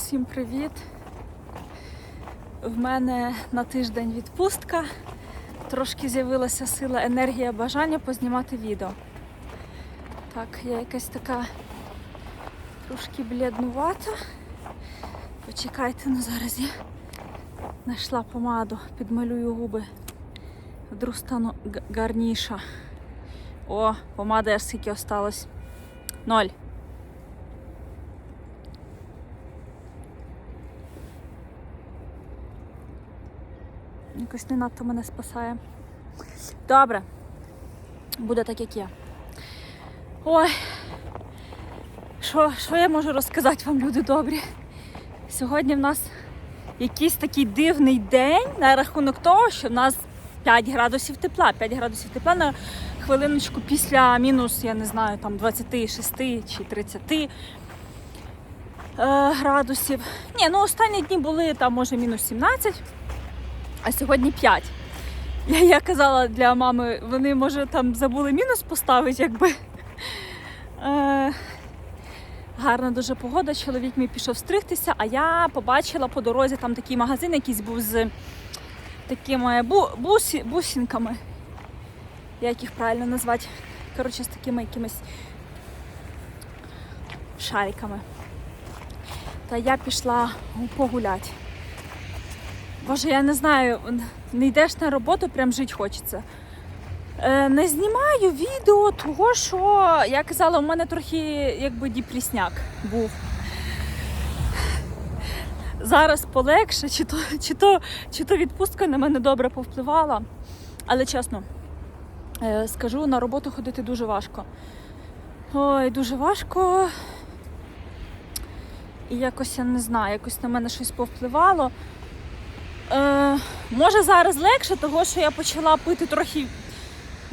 Всім привіт! В мене на тиждень відпустка. Трошки з'явилася сила, енергія, бажання познімати відео. Так, я якась така трошки бледнувата. Почекайте, ну зараз я знайшла помаду, підмалюю губи. Вдруг стану гарніша. О, помада аж скільки осталось. 0. Якось не надто мене спасає. Добре. Буде так, як є. Ой. Що я можу розказати вам, люди добрі? Сьогодні в нас якийсь такий дивний день на рахунок того, що в нас 5 градусів тепла. 5 градусів тепла на хвилиночку після мінус, я не знаю, там 26 чи 30 градусів. Ні, ну останні дні були там, може, мінус 17. А сьогодні 5. Я казала для мами, вони, може, там забули мінус поставити, якби. Гарна дуже погода, чоловік мій пішов стригтися, а я побачила по дорозі, там такий магазин якийсь був з такими бусинками. Як їх правильно назвати? Коротше, з такими якимись шариками. Та я пішла погуляти. Боже, я не знаю, не йдеш на роботу, прям жити хочеться. Не знімаю відео, того що, я казала, у мене трохи якби депресняк був. Зараз полегше, чи то відпустка на мене добре повпливала. Але чесно, скажу, на роботу ходити дуже важко. Ой, дуже важко. І якось, я не знаю, якось на мене щось повпливало. Може зараз легше, того що я почала пити трохи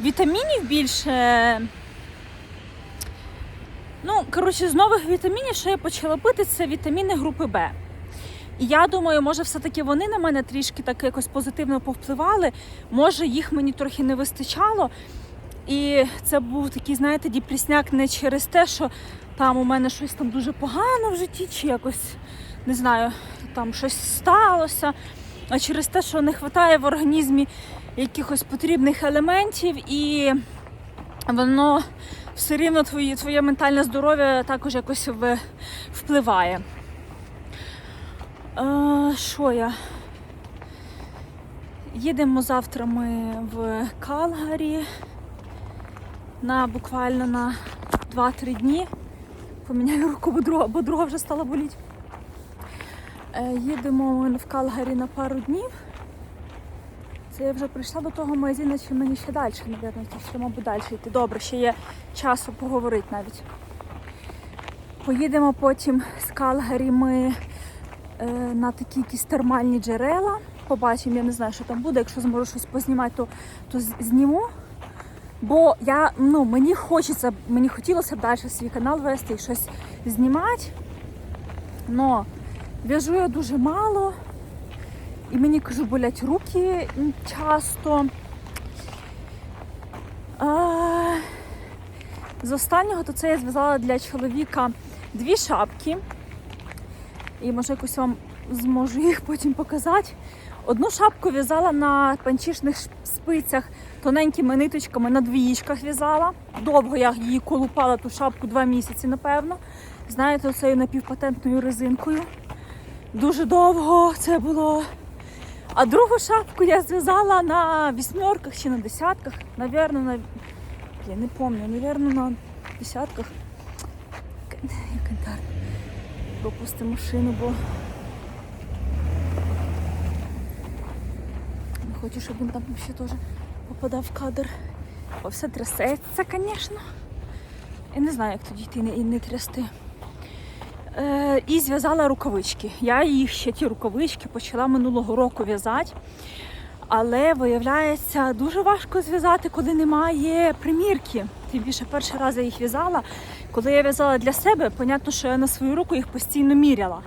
вітамінів більше. Ну, коротше, з нових вітамінів, що я почала пити, це вітаміни групи Б. І я думаю, може все-таки вони на мене трішки так якось позитивно повпливали. Може їх мені трохи не вистачало. І це був такий, знаєте, депресняк не через те, що там у мене щось там дуже погано в житті, чи якось, не знаю, там щось сталося. А через те, що не вистачає в організмі якихось потрібних елементів, і воно все рівно твоє ментальне здоров'я також якось впливає. Що я? Їдемо завтра ми в Калгарі буквально на 2-3 дні. Поміняю руку, бо друга вже стала боліти. Їдемо ми в Калгарі на пару днів. Це я вже прийшла до того магазину, чи мені ще далі, мабуть, ще, мабуть, далі йти. Добре, ще є часу поговорити навіть. Поїдемо потім з Калгарі ми на такі якісь термальні джерела. Побачимо, я не знаю, що там буде. Якщо зможу щось познімати, то зніму. Бо мені хотілося б далі свій канал вести і щось знімати. Но в'яжу я дуже мало. І мені, кажу, болять руки часто. З останнього то це я зв'язала для чоловіка 2 шапки. І може якось вам зможу їх потім показати. Одну шапку в'язала на панчішних спицях, тоненькими ниточками на двієчках в'язала. Довго я її колупала, ту шапку 2 місяці, напевно. Знаєте, оцею напівпатентною резинкою. Дуже довго це було. А другу шапку я зв'язала на 8-ках чи на 10-ках. Навірно, я не пам'ятаю, на 10-ках. Так, пропустимо машину, бо не хочу, щоб він там ще теж попадав в кадр. Бо все трясеться, звісно. Я не знаю, як тоді йти і не трясти. І зв'язала рукавички. Я їх ще ті рукавички почала минулого року в'язати. Але, виявляється, дуже важко зв'язати, коли немає примірки. Тим більше перший раз я їх в'язала. Коли я в'язала для себе, понятно, що я на свою руку їх постійно міряла.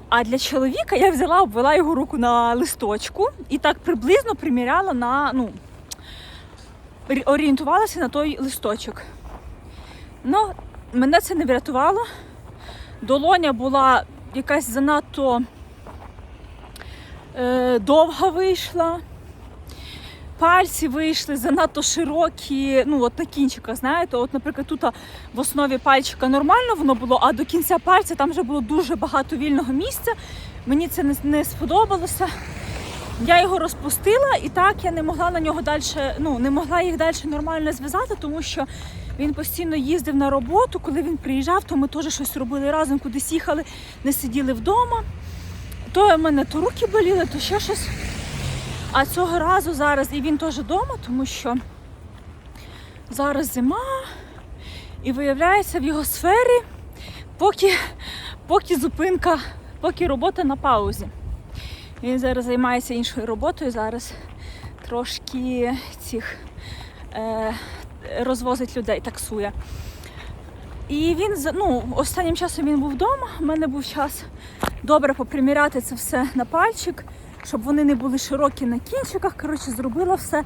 А для чоловіка я обвела його руку на листочку і так приблизно приміряла орієнтувалася на той листочок. Ну, мене це не врятувало. Долоня була якась занадто довга вийшла. Пальці вийшли занадто широкі, ну от на кінчиках, знаєте, от, наприклад, тут в основі пальчика нормально воно було, а до кінця пальця там вже було дуже багато вільного місця. Мені це не сподобалося. Я його розпустила, і так я не могла на нього далі, не могла їх далі нормально зв'язати, тому що він постійно їздив на роботу. Коли він приїжджав, то ми теж щось робили разом, кудись їхали, не сиділи вдома. То в мене то руки боліли, то ще щось. А цього разу зараз і він теж вдома, тому що зараз зима, і виявляється в його сфері поки зупинка, поки робота на паузі. Він зараз займається іншою роботою, зараз трошки розвозить людей, таксує. І він, останнім часом він був вдома, у мене був час добре поприміряти це все на пальчик, щоб вони не були широкі на кінчиках. Коротше, зробила все.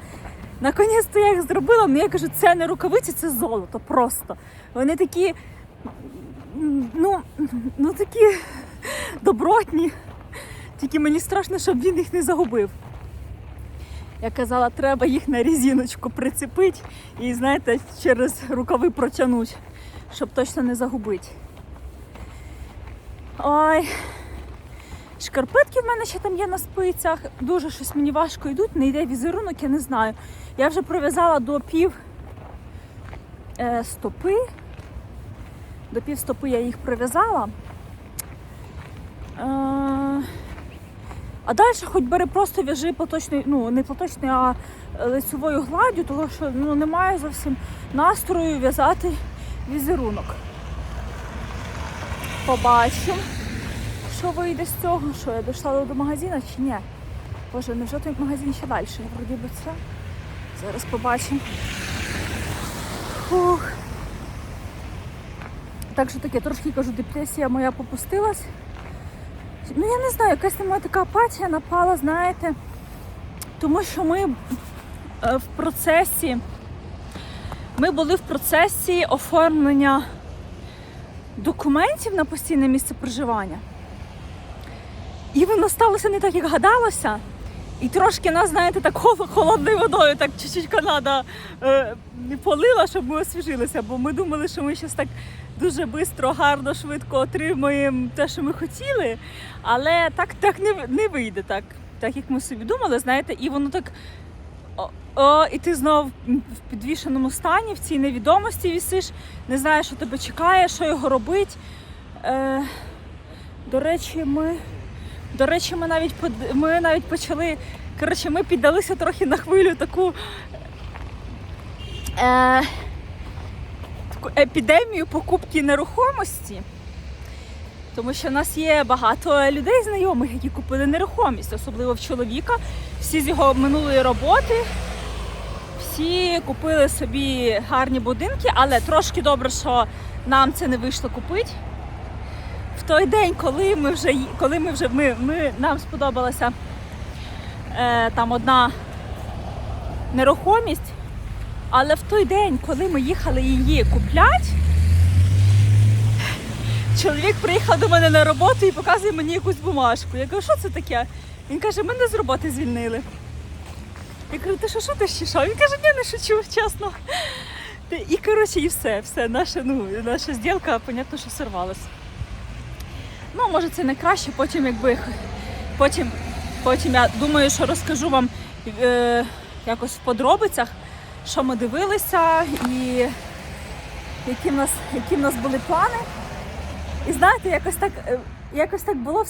Наконець-то я їх зробила, але я кажу, це не рукавиці, це золото просто. Вони такі, такі добротні. Тільки мені страшно, щоб він їх не загубив. Я казала, треба їх на резиночку прицепити і, знаєте, через рукави протягнути, щоб точно не загубити. Ой, шкарпетки в мене ще там є на спицях. Дуже щось мені важко йдуть, не йде візерунок, я не знаю. Я вже пров'язала до пів стопи. До пів стопи я їх пров'язала. А далі хоч бери просто в'яжи платочною, не платочною, а лицевою гладдю, тому що немає зовсім настрою в'язати візерунок. Побачимо, що вийде з цього, що я дійшла до магазину чи ні. Боже, невже той магазин ще далі? Вроді би це. Зараз побачимо. Фух. Так що таке, трошки, кажу, депресія моя попустилась. Я не знаю, якась на мене така апатія напала, знаєте, тому що ми були в процесі оформлення документів на постійне місце проживання. І воно сталося не так, як гадалося. І трошки нас, знаєте, так холодною водою, так чуть-чуть Канада полила, щоб ми освіжилися, бо ми думали, що ми зараз так дуже швидко, гарно, швидко отримуємо те, що ми хотіли, але так не вийде, так як ми собі думали, знаєте, і воно так, і ти знову в підвішеному стані, в цій невідомості вісиш, не знаєш, що тебе чекає, що його робити. До речі, ми навіть почали, ми піддалися трохи на хвилю таку епідемію покупки нерухомості, тому що в нас є багато людей знайомих, які купили нерухомість, особливо в чоловіка. Всі з його минулої роботи, всі купили собі гарні будинки, але трошки добре, що нам це не вийшло купити. В той день, нам сподобалася там одна нерухомість, але в той день, коли ми їхали її купляти, чоловік приїхав до мене на роботу і показує мені якусь бумажку. Я кажу, що це таке? Він каже, мене з роботи звільнили. Я кажу, ти що ти ще що? Він каже, ні, не шучу, чесно. І, коротше, і все, наша зділка, понятно, що сорвалась. Може це не краще, потім я думаю, що розкажу вам якось в подробицях, що ми дивилися і які в нас були плани. І знаєте, якось так було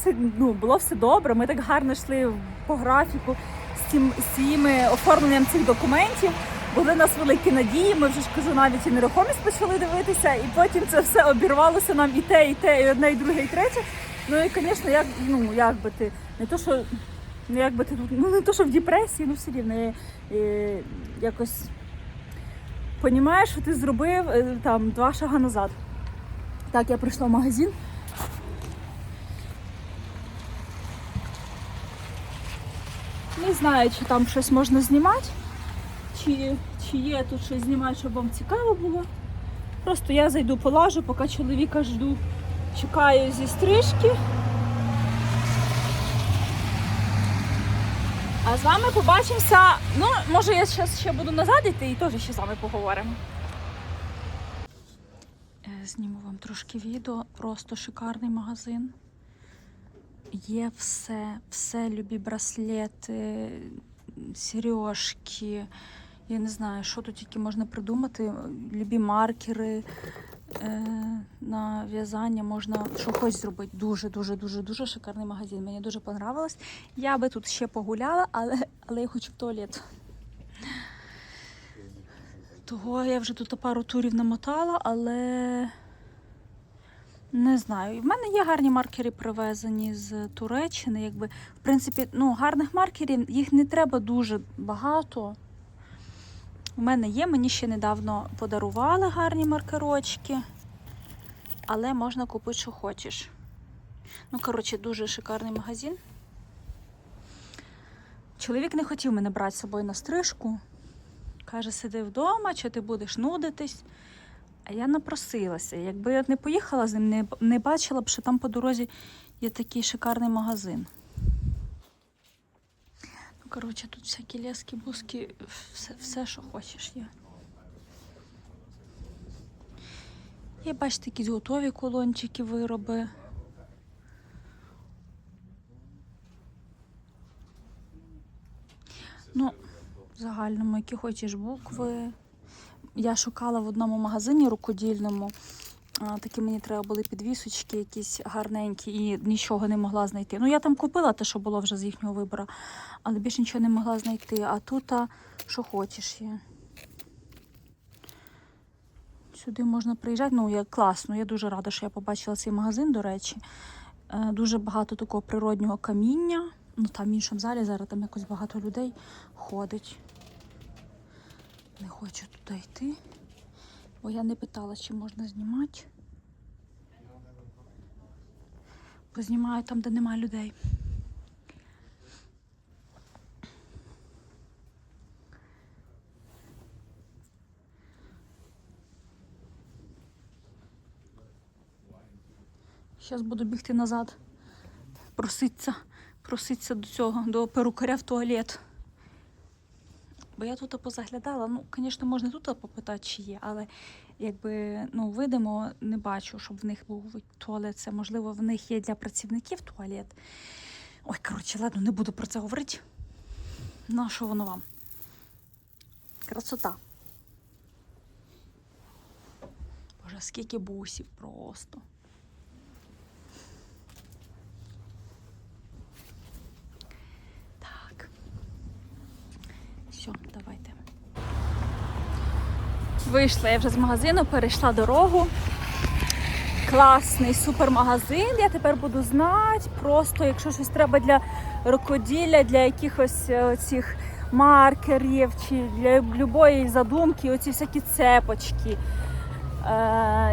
все добре, ми так гарно йшли по графіку з цими оформленням цих документів. Були у нас великі надії, ми вже ж кажу, навіть і нерухомість почали дивитися, і потім це все обірвалося нам і те, і одне, і друге, і третє. І, звісно, не то, що в депресії, все рівно, якось розумієш, що ти зробив там 2 шага назад. Так, я прийшла в магазин. Не знаю, чи там щось можна знімати, чи є тут щось знімати, щоб вам цікаво було. Просто я зайду, полажу, поки чоловіка жду, чекаю зі стрижки. А з вами побачимося, ну, може я зараз ще буду назад йти і теж ще з вами поговоримо. Зніму вам трошки відео, просто шикарний магазин. Є все, любі браслети, сережки, я не знаю, що тут тільки можна придумати, любі маркери, на в'язання можна що хоч зробити. Дуже шикарний магазин, мені дуже понравилось. Я би тут ще погуляла, але я хочу в туалет. Того я вже тут пару турів намотала, але не знаю. В мене є гарні маркери привезені з Туреччини. Якби, в принципі, ну, гарних маркерів, їх не треба дуже багато. У мене є, мені ще недавно подарували гарні маркерочки. Але можна купити, що хочеш. Ну, коротше, дуже шикарний магазин. Чоловік не хотів мене брати з собою на стрижку. Каже, сиди вдома, чи ти будеш нудитись. А я напросилася. Якби я не поїхала з ним, не бачила б, що там по дорозі є такий шикарний магазин. Ну, коротше, тут всякі лески, буски, все, що хочеш є. Є, бачите, якісь готові кулончики, вироби. Ну, в загальному, які хочеш букви. Я шукала в одному магазині рукодільному. Такі мені треба були підвісочки якісь гарненькі і нічого не могла знайти. Ну, я там купила те, що було вже з їхнього вибору, але більше нічого не могла знайти. А тут, що хочеш є. Сюди можна приїжджати. Ну, я класно. Я дуже рада, що я побачила цей магазин, до речі. Дуже багато такого природнього каміння. Ну, там в іншому залі зараз там якось багато людей ходить. Не хочу туди йти, бо я не питала, чи можна знімати. Бо знімаю там, де немає людей. Зараз буду бігти назад, проситися до цього, до перукаря в туалет. Бо я тут позаглядала, ну, звісно, можна тут попитати, чи є, але якби, ну, видимо, не бачу, щоб в них був туалет. Це, можливо, в них є для працівників туалет. Ой, коротше, ладно, не буду про це говорити. Ну, а що воно вам? Красота. Боже, скільки бусів просто. Так. Все, давайте. Вийшла я вже з магазину, перейшла дорогу. Класний супермагазин. Я тепер буду знати, просто якщо щось треба для рукоділля, для якихось цих маркерів чи для будь-якої задумки, оці всякі цепочки.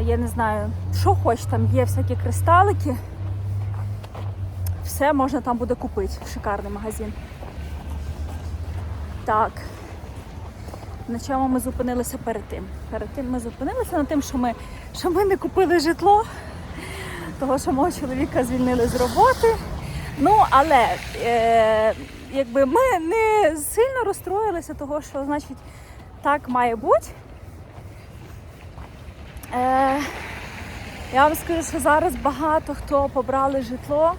Я не знаю, що хоч там є, всякі кристалики. Все можна там буде купити. Шикарний магазин. Так. На чому ми зупинилися перед тим? Перед тим ми зупинилися на тим, що ми не купили житло, того, що мого чоловіка звільнили з роботи. Ну, але якби ми не сильно розстроїлися того, що, значить, так має бути. Я вам скажу, що зараз багато хто побрали житло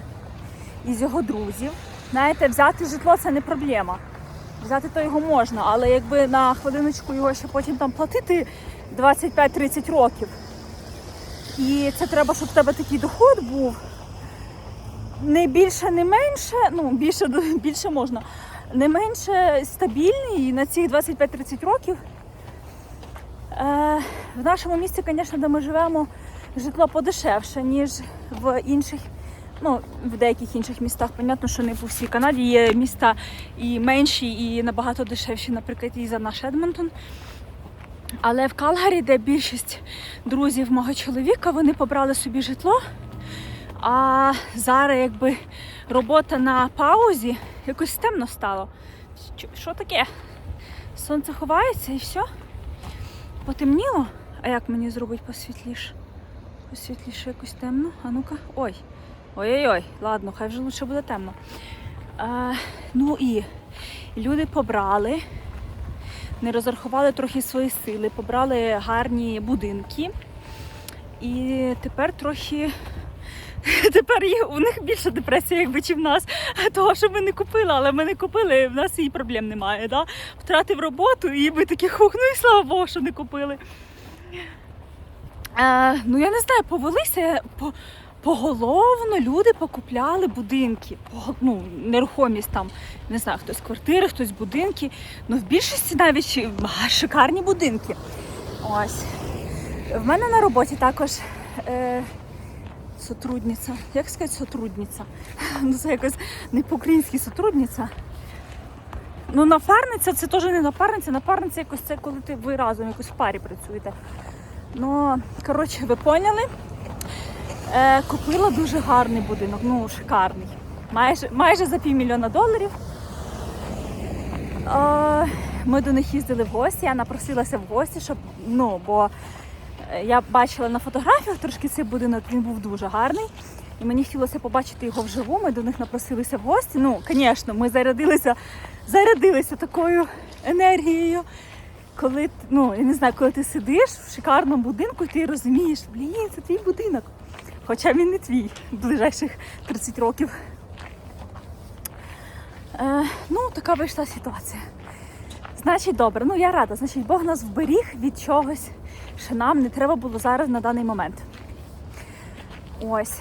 із його друзів. Знаєте, взяти житло – це не проблема. Взяти то його можна, але якби на хвилиночку його ще потім там платити 25-30 років. І це треба, щоб в тебе такий доход був. Не більше, не менше, ну більше можна, не менше стабільний і на ці 25-30 років. В нашому місті, звісно, де ми живемо, житло подешевше, ніж в інших. Ну, в деяких інших містах, понятно, що не по всій Канаді є міста і менші, і набагато дешевші, наприклад, і за наш Едмонтон. Але в Калгарі, де більшість друзів мого чоловіка, вони побрали собі житло, а зараз якби робота на паузі, якось темно стало. Що таке? Сонце ховається і все? Потемніло? А як мені зробити посвітліше? Посвітліше якось темно? А ну-ка, ой. Ой-ой-ой, ладно, хай вже лучше буде темно. Ну і Люди побрали, не розрахували трохи свої сили, побрали гарні будинки. І тепер трохи... Тепер у них більше депресія, якби, чи в нас, того, що ми не купили, але ми не купили, в нас і проблем немає. Да? Втратив роботу і ми такі хух, ну і слава Богу, що не купили. Ну я не знаю, повелися, поголовно люди покупляли будинки, нерухомість там, не знаю, хтось квартири, хтось будинки, ну в більшості навіть шикарні будинки. Ось. В мене на роботі також сотрудниця, як сказати сотрудниця? Ну це якось не по-українськи сотрудниця. Ну напарниця, це теж не напарниця якось це коли ви разом якось в парі працюєте. Ну, коротше, ви поняли? Купила дуже гарний будинок, ну шикарний. Майже за $500 000. Ми до них їздили в гості, я напросилася в гості, щоб, бо я бачила на фотографіях трошки цей будинок, він був дуже гарний. І мені хотілося побачити його вживу, ми до них напросилися в гості. Ну, звісно, ми зарядилися такою енергією. Коли, я не знаю, коли ти сидиш в шикарному будинку, і ти розумієш, це твій будинок. Хоча він не твій в ближайших 30 років. Така вийшла ситуація. Значить, добре, я рада. Значить, Бог нас вберіг від чогось, що нам не треба було зараз на даний момент. Ось.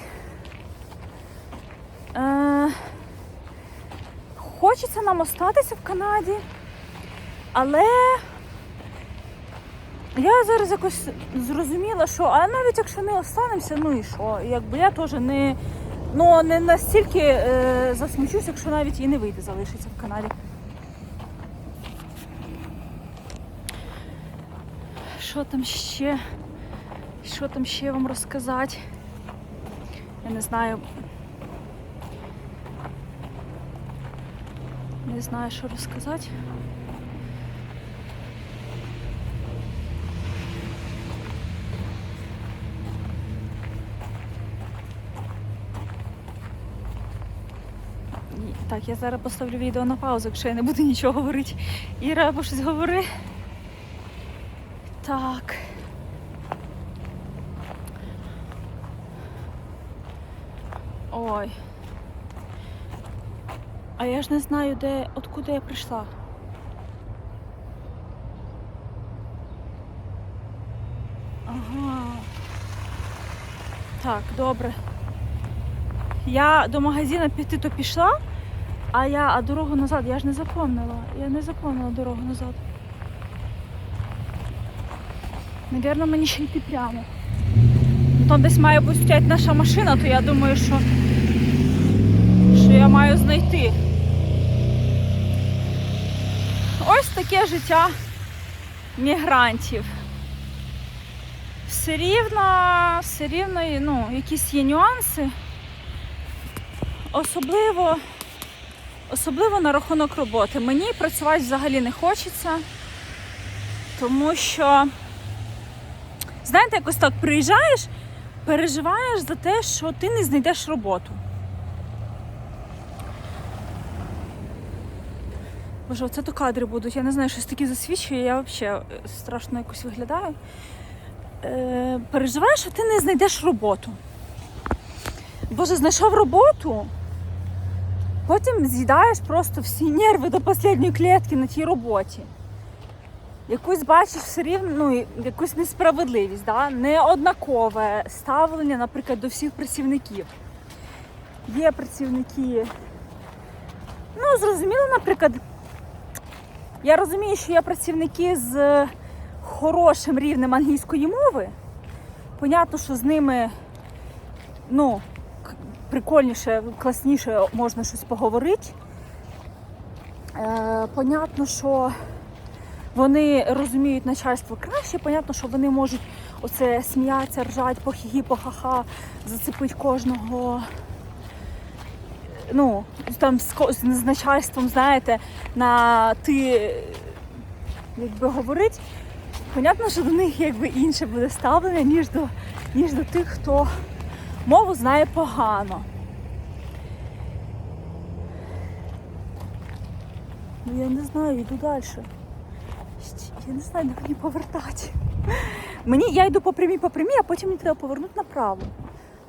Хочеться нам остатися в Канаді, але я зараз якось зрозуміла, що навіть якщо не останемося, і що? Якби я теж не настільки засмучусь, якщо навіть і не вийде залишитися в Канаді. Що там ще вам розказати? Я не знаю. Не знаю, що розказати. Так, я зараз поставлю відео на паузу, якщо я не буду нічого говорити. Іра, або щось говори. Так. Ой. А я ж не знаю, откуда я прийшла. Ага. Так, добре. Я до магазину піти то пішла, а дорогу назад я ж не запомнила. Я не запомнила дорогу назад. Навірно, мені ще йти прямо. Там десь має бути стоять наша машина, то я думаю, що я маю знайти. Ось таке життя мігрантів. Все рівно, якісь є нюанси. Особливо на рахунок роботи. Мені працювати взагалі не хочеться, тому що, знаєте, якось так приїжджаєш, переживаєш за те, що ти не знайдеш роботу. Боже, оце то кадри будуть, я не знаю, щось таке засвічує, я взагалі страшно якось виглядаю. Переживаєш, що ти не знайдеш роботу. Боже, знайшов роботу, потім з'їдаєш просто всі нерви до останньої клітки на тій роботі. Якусь бачиш все рівно, якусь несправедливість, да? Неоднакове ставлення, наприклад, до всіх працівників. Є працівники, зрозуміло, наприклад, я розумію, що є працівники з хорошим рівнем англійської мови. Понятно, що з ними, прикольніше, класніше можна щось поговорити. Понятно, що вони розуміють начальство краще, понятно, що вони можуть оце сміятися, ржати, по-хі-хі, по-ха-ха, зацепити кожного, там з начальством, знаєте, на ти, говорить. Понятно, що до них інше буде ставлення, ніж до тих, хто мову знає погано. Ну я не знаю, йду далі. Я не знаю, де мені повертати. Я йду по прямій, а потім мені треба повернути направо.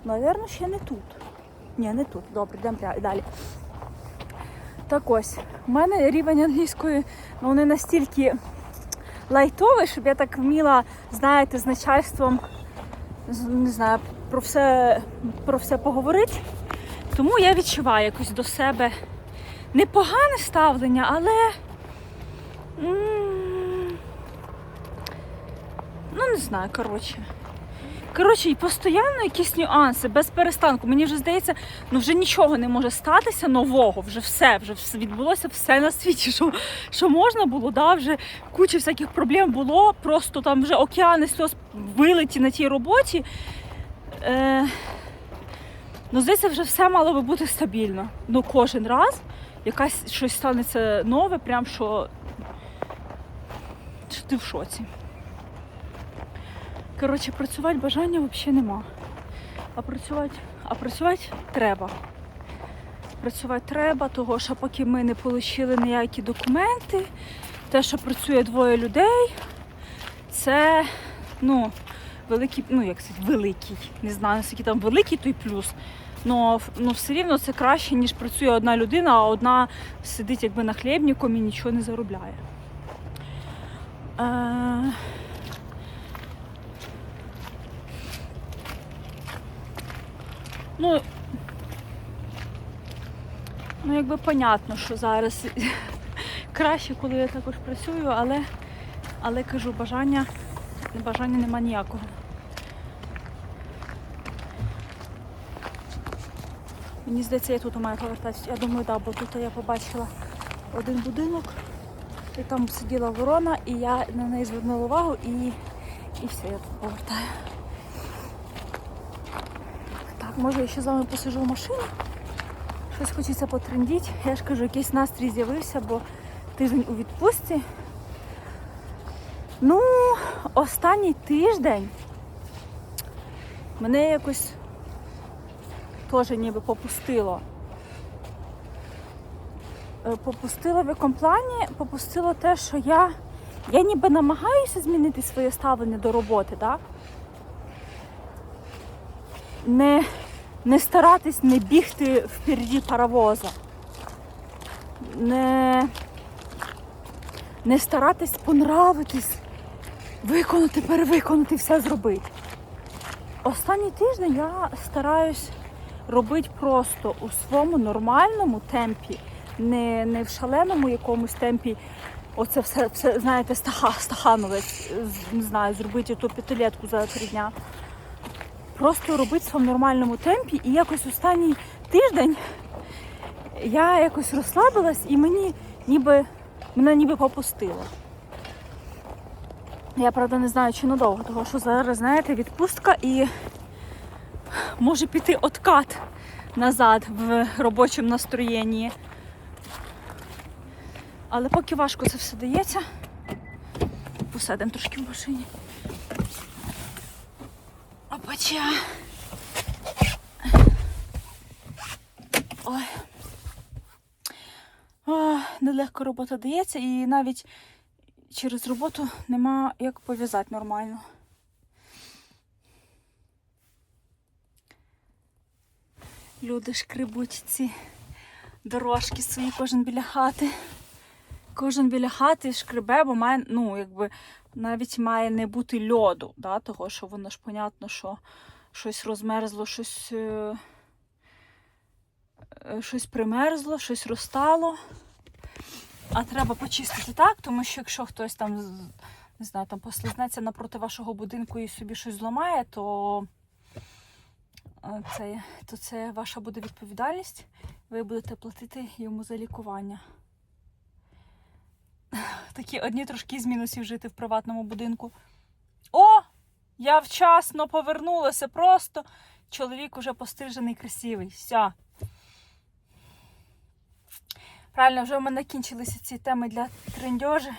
Навірно, ще не тут. Ні, не тут. Добре, йдемо далі. Так ось, у мене рівень англійської, ну, не настільки лайтовий, щоб я так вміла, знаєте, з начальством, не знаю, про все поговорити. Тому я відчуваю якось до себе непогане ставлення, але ну не знаю, коротше, і постійно якісь нюанси, без перестанку. Мені вже здається, ну вже нічого не може статися нового, вже все відбулося все на світі, що можна було, да, вже куча всяких проблем було, просто там вже океани сльоз вилиті на тій роботі. Ну, здається, вже все мало би бути стабільно. Ну, кожен раз якась щось станеться нове, прям що ти в шоці. Коротше, працювати бажання взагалі нема. А працювати треба. Працювати треба, того що поки ми не отримали ніякі документи, те, що працює 2 людей, це, ну, великий, ну, як сказати, великий. Не знаю, наскільки там великий той плюс. Ну, все рівно це краще, ніж працює одна людина, а одна сидить якби на хлібником і нічого не заробляє. Ну, якби понятно, що зараз краще, коли я також працюю, але кажу, бажання нема ніякого. Мені здається, я тут маю повертатися. Я думаю, так, бо тут я побачила один будинок, і там сиділа ворона, і я на неї звернула увагу, і все, я тут повертаю. Так, може я ще з вами посиджу в машині? Щось хочеться потрендіти. Я ж кажу, якийсь настрій з'явився, бо тиждень у відпустці. Ну, останній тиждень мене якось теж ніби попустило. Попустило в якому плані? Попустило те, що я ніби намагаюся змінити своє ставлення до роботи, так? Не старатись не бігти впереді паровоза. Не старатись понравитись, перевиконати, все зробити. Останній тиждень я стараюсь робити просто у своєму нормальному темпі, не в шаленому якомусь темпі. Оце все знаєте, стахановець, не знаю, зробити ту 5-летку за 3 дня. Просто робити в своєму нормальному темпі, і якось останній тиждень я якось розслабилась і мене ніби попустило. Я, правда, не знаю, чи надовго, тому що зараз, знаєте, відпустка і може піти откат назад в робочому настроєнні. Але поки важко це все дається. Посадимо трошки в машині. Опача. Ой. Нелегко робота дається, і навіть через роботу нема як пов'язати нормально. Люди шкребуть ці дорожки свої, кожен біля хати. Кожен біля хати шкребе, бо має, ну, якби, навіть має не бути льоду, да, того, що воно ж, понятно, що щось розмерзло, щось примерзло, щось розтало. А треба почистити так, тому що якщо хтось там, не знаю, там послизнеться напроти вашого будинку і собі щось зламає, то це ваша буде відповідальність. Ви будете платити йому за лікування. Такі одні трошки з мінусів жити в приватному будинку. О! Я вчасно повернулася просто. Чоловік уже пострижений, красивий. Все. Правильно, вже в мене кінчилися ці теми для трендьожі.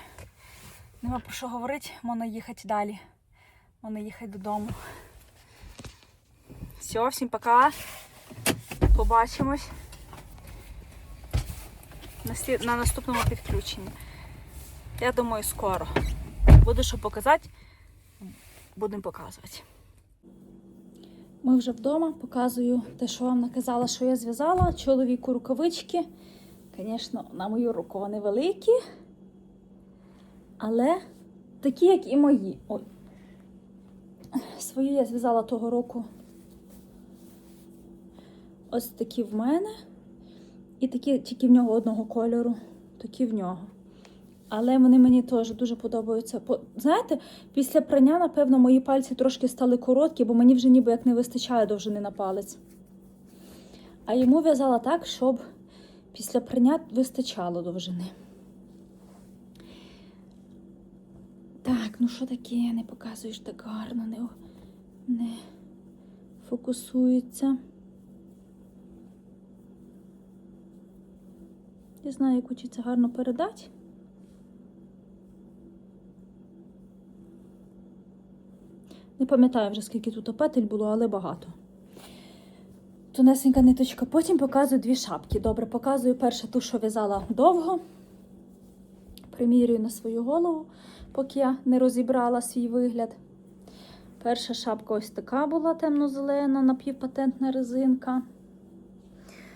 Нема про що говорити, можна їхати далі. Можна їхати додому. Все, всім пока. Побачимось. на наступному підключенні. Я думаю, скоро. Буде що показати, будемо показувати. Ми вже вдома, показую те, що вам наказала, що я зв'язала. Чоловіку рукавички. Звісно, на мою руку вони великі, але такі, як і мої. Ой. Свої я зв'язала того року. Ось такі в мене. І такі тільки в нього одного кольору. Такі в нього. Але вони мені теж дуже подобаються. Знаєте, після прання, напевно, мої пальці трошки стали короткі, бо мені вже ніби як не вистачає довжини на палець. А йому в'язала так, щоб після прання вистачало довжини. Так, ну що таке? Не показуєш так гарно, не фокусується. Не знаю, як хочеться гарно передати. Не пам'ятаю вже, скільки тут петель було, але багато. Тонесенька ниточка. Потім показую дві шапки. Добре, показую перше ту, що в'язала довго. Примірюю на свою голову, поки я не розібрала свій вигляд. Перша шапка ось така була, темно-зелена, напівпатентна резинка.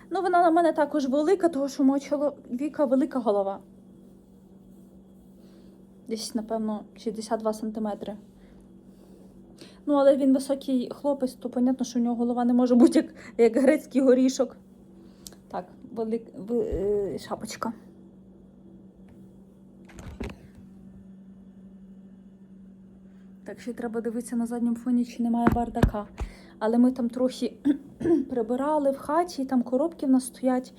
Ну, вона на мене також велика, тому що у мого чоловіка велика голова. Десь, напевно, 62 см. Ну, але він високий хлопець, то, понятно, що у нього голова не може бути як грецький горішок. Так, шапочка. Так, ще треба дивитися на задньому фоні, чи немає бардака. Але ми там трохи прибирали в хаті, там коробки в нас стоять,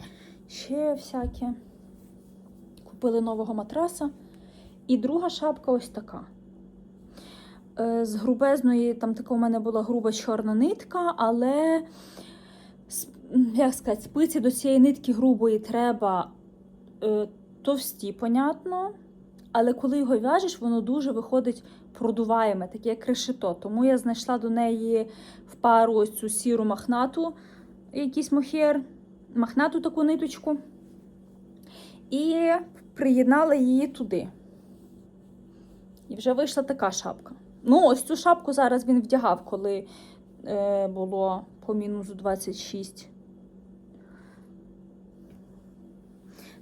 ще всякі. Купили нового матраса. І друга шапка ось така. З грубезної, там така у мене була груба чорна нитка, але, як сказати, спиці до цієї нитки грубої треба товсті, понятно. Але коли його в'яжеш, воно дуже виходить продуваєме, таке як решето. Тому я знайшла до неї в пару ось цю сіру махнату, якийсь мохер, махнату таку ниточку. І приєднала її туди. І вже вийшла така шапка. Ну, ось цю шапку зараз він вдягав, коли було по мінус 26.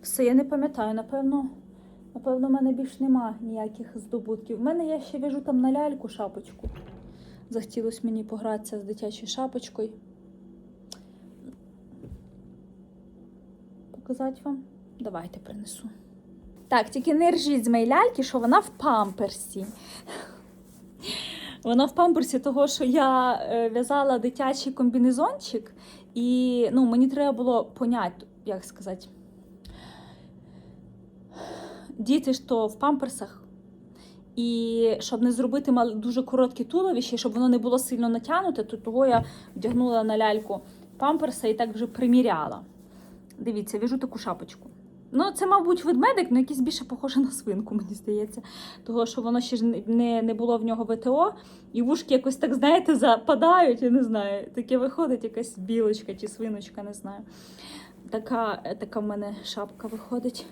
Все, я не пам'ятаю, напевно, в мене більш нема ніяких здобутків. В мене я ще в'яжу там на ляльку шапочку. Захотілося мені погратися з дитячою шапочкою. Показати вам? Давайте принесу. Так, тільки не ржіть з моєї ляльки, що вона в памперсі. Вона в памперсі того, що я в'язала дитячий комбінезончик. І мені треба було поняти, як сказати. Діти ж то в памперсах. І щоб не зробити дуже коротке туловище, щоб воно не було сильно натягнуте, то того я вдягнула на ляльку памперса і так вже приміряла. Дивіться, в'яжу таку шапочку. Ну, це, мабуть, ведмедик, але якийсь більше похоже на свинку, мені здається. Того, що воно ще ж не було в нього ВТО. І вушки якось так, знаєте, западають, я не знаю. Таке виходить якась білочка чи свиночка, не знаю. Така в мене шапка виходить.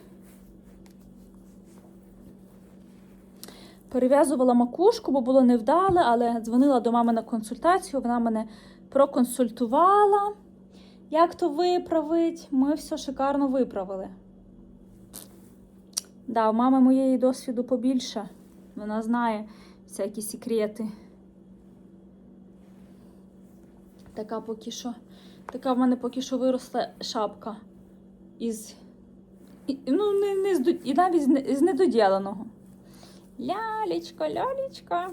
Перев'язувала макушку, бо було невдале, але дзвонила до мами на консультацію. Вона мене проконсультувала. Як то виправить? Ми все шикарно виправили. Да, у мами моєї досвіду побільше. Вона знає всякі секрети. Така в мене поки що виросла шапка навіть з недоділеного. Лялечка, лялечка.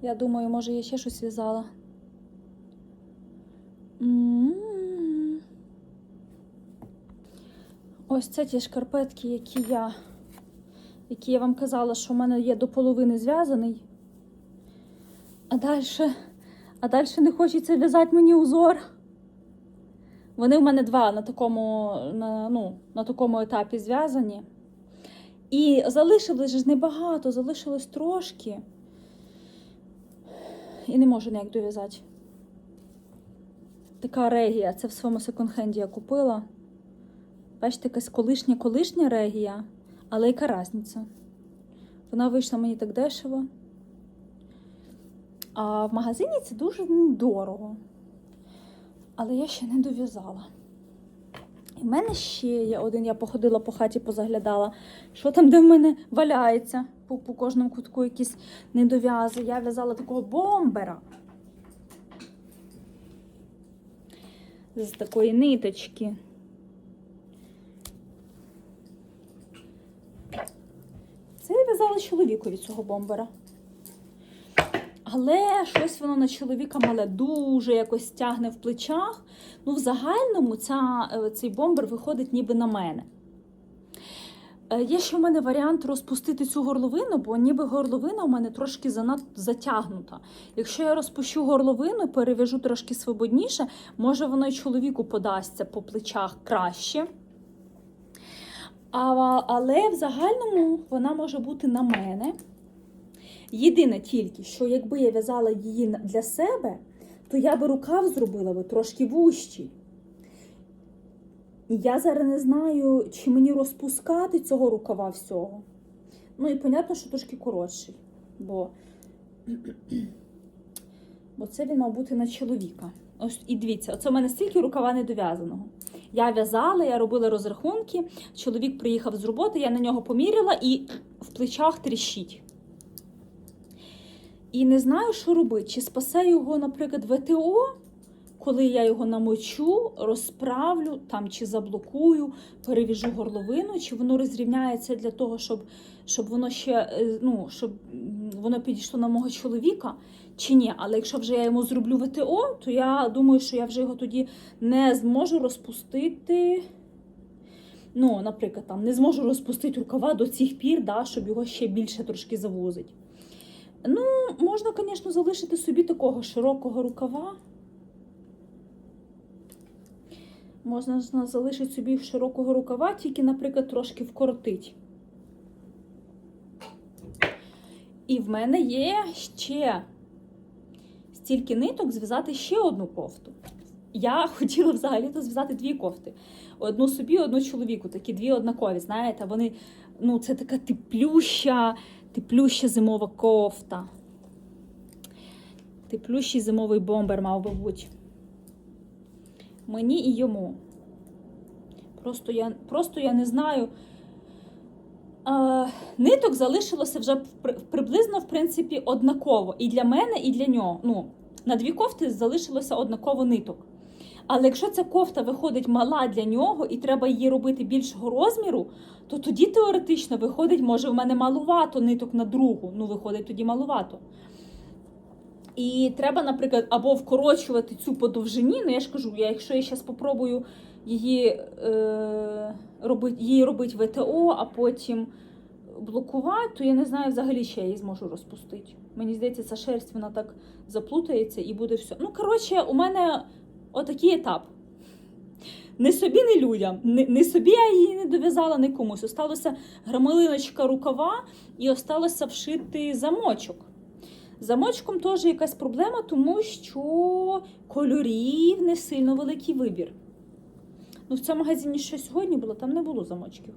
Я думаю, може я ще щось в'язала. Ось це ті шкарпетки, які я вам казала, що в мене є до половини зв'язаний. А далі не хочеться в'язати мені узор. Вони в мене два на такому етапі зв'язані. І залишилось ж небагато, залишилось трошки. І не можу ніяк дов'язати. Така регія. Це в своєму секонд-хенді я купила. Бачите, якась колишня регія. Але яка різниця? Вона вийшла мені так дешево. А в магазині це дуже дорого. Але я ще не дов'язала. І в мене ще є один, я походила по хаті, позаглядала, що там, де в мене валяється. По кожному кутку якісь недов'язи. Я в'язала такого бомбера. З такої ниточки. Це я в'язала чоловікові цього бомбера. Але щось воно на чоловіка мале дуже якось тягне в плечах. Ну, в загальному цей бомбер виходить ніби на мене. Є ще в мене варіант розпустити цю горловину, бо ніби горловина у мене трошки занадто затягнута. Якщо я розпущу горловину, перев'яжу трошки свободніше, може воно і чоловіку подасться по плечах краще. Але в загальному вона може бути на мене. Єдине тільки, що якби я в'язала її для себе, то я би рукав зробила трошки вущий. І я зараз не знаю, чи мені розпускати цього рукава всього. Ну і, понятно, що трошки коротший. Бо це він мав бути на чоловіка. Ось, і дивіться, оце в мене стільки рукава недов'язаного. Я в'язала, я робила розрахунки, чоловік приїхав з роботи, я на нього поміряла і в плечах тріщить. І не знаю, що робити. Чи спасе його, наприклад, ВТО, коли я його намочу, розправлю, там, чи заблокую, перев'яжу горловину, чи воно розрівняється для того, щоб воно ще, щоб воно підійшло на мого чоловіка, чи ні. Але якщо вже я йому зроблю ВТО, то я думаю, що я вже його тоді не зможу розпустити, наприклад, там, не зможу розпустити рукава до цих пір, щоб його ще більше трошки завузить. Можна, звісно, залишити собі такого широкого рукава. Можна залишити собі широкого рукава, тільки, наприклад, трошки вкоротить. І в мене є ще стільки ниток зв'язати ще одну кофту. Я хотіла взагалі-то зв'язати 2 кофти. Одну собі, одну чоловіку. Такі 2 однакові, знаєте. Вони, це така теплюща зимова кофта. Теплющий зимовий бомбер мав би бути. Мені і йому. Просто я не знаю. Ниток залишилося вже приблизно, в принципі, однаково. І для мене, і для нього. На 2 кофти залишилося однаково ниток. Але якщо ця кофта виходить мала для нього і треба її робити більшого розміру, то тоді теоретично виходить, може в мене малувато ниток на другу. Виходить тоді малувато. І треба, наприклад, або вкорочувати цю по довжині, я ж кажу, якщо я зараз спробую її робити ВТО, а потім блокувати, то я не знаю взагалі, чи я її зможу розпустити. Мені здається, ця шерсть, вона так заплутається і буде все. У мене отакий етап. Не собі, не людям. Не собі я її не дов'язала, не комусь. Осталося грамелиночка рукава і осталося вшити замочок. Замочком теж якась проблема, тому що кольорів не сильно великий вибір. В цьому магазині, що сьогодні було, там не було замочків.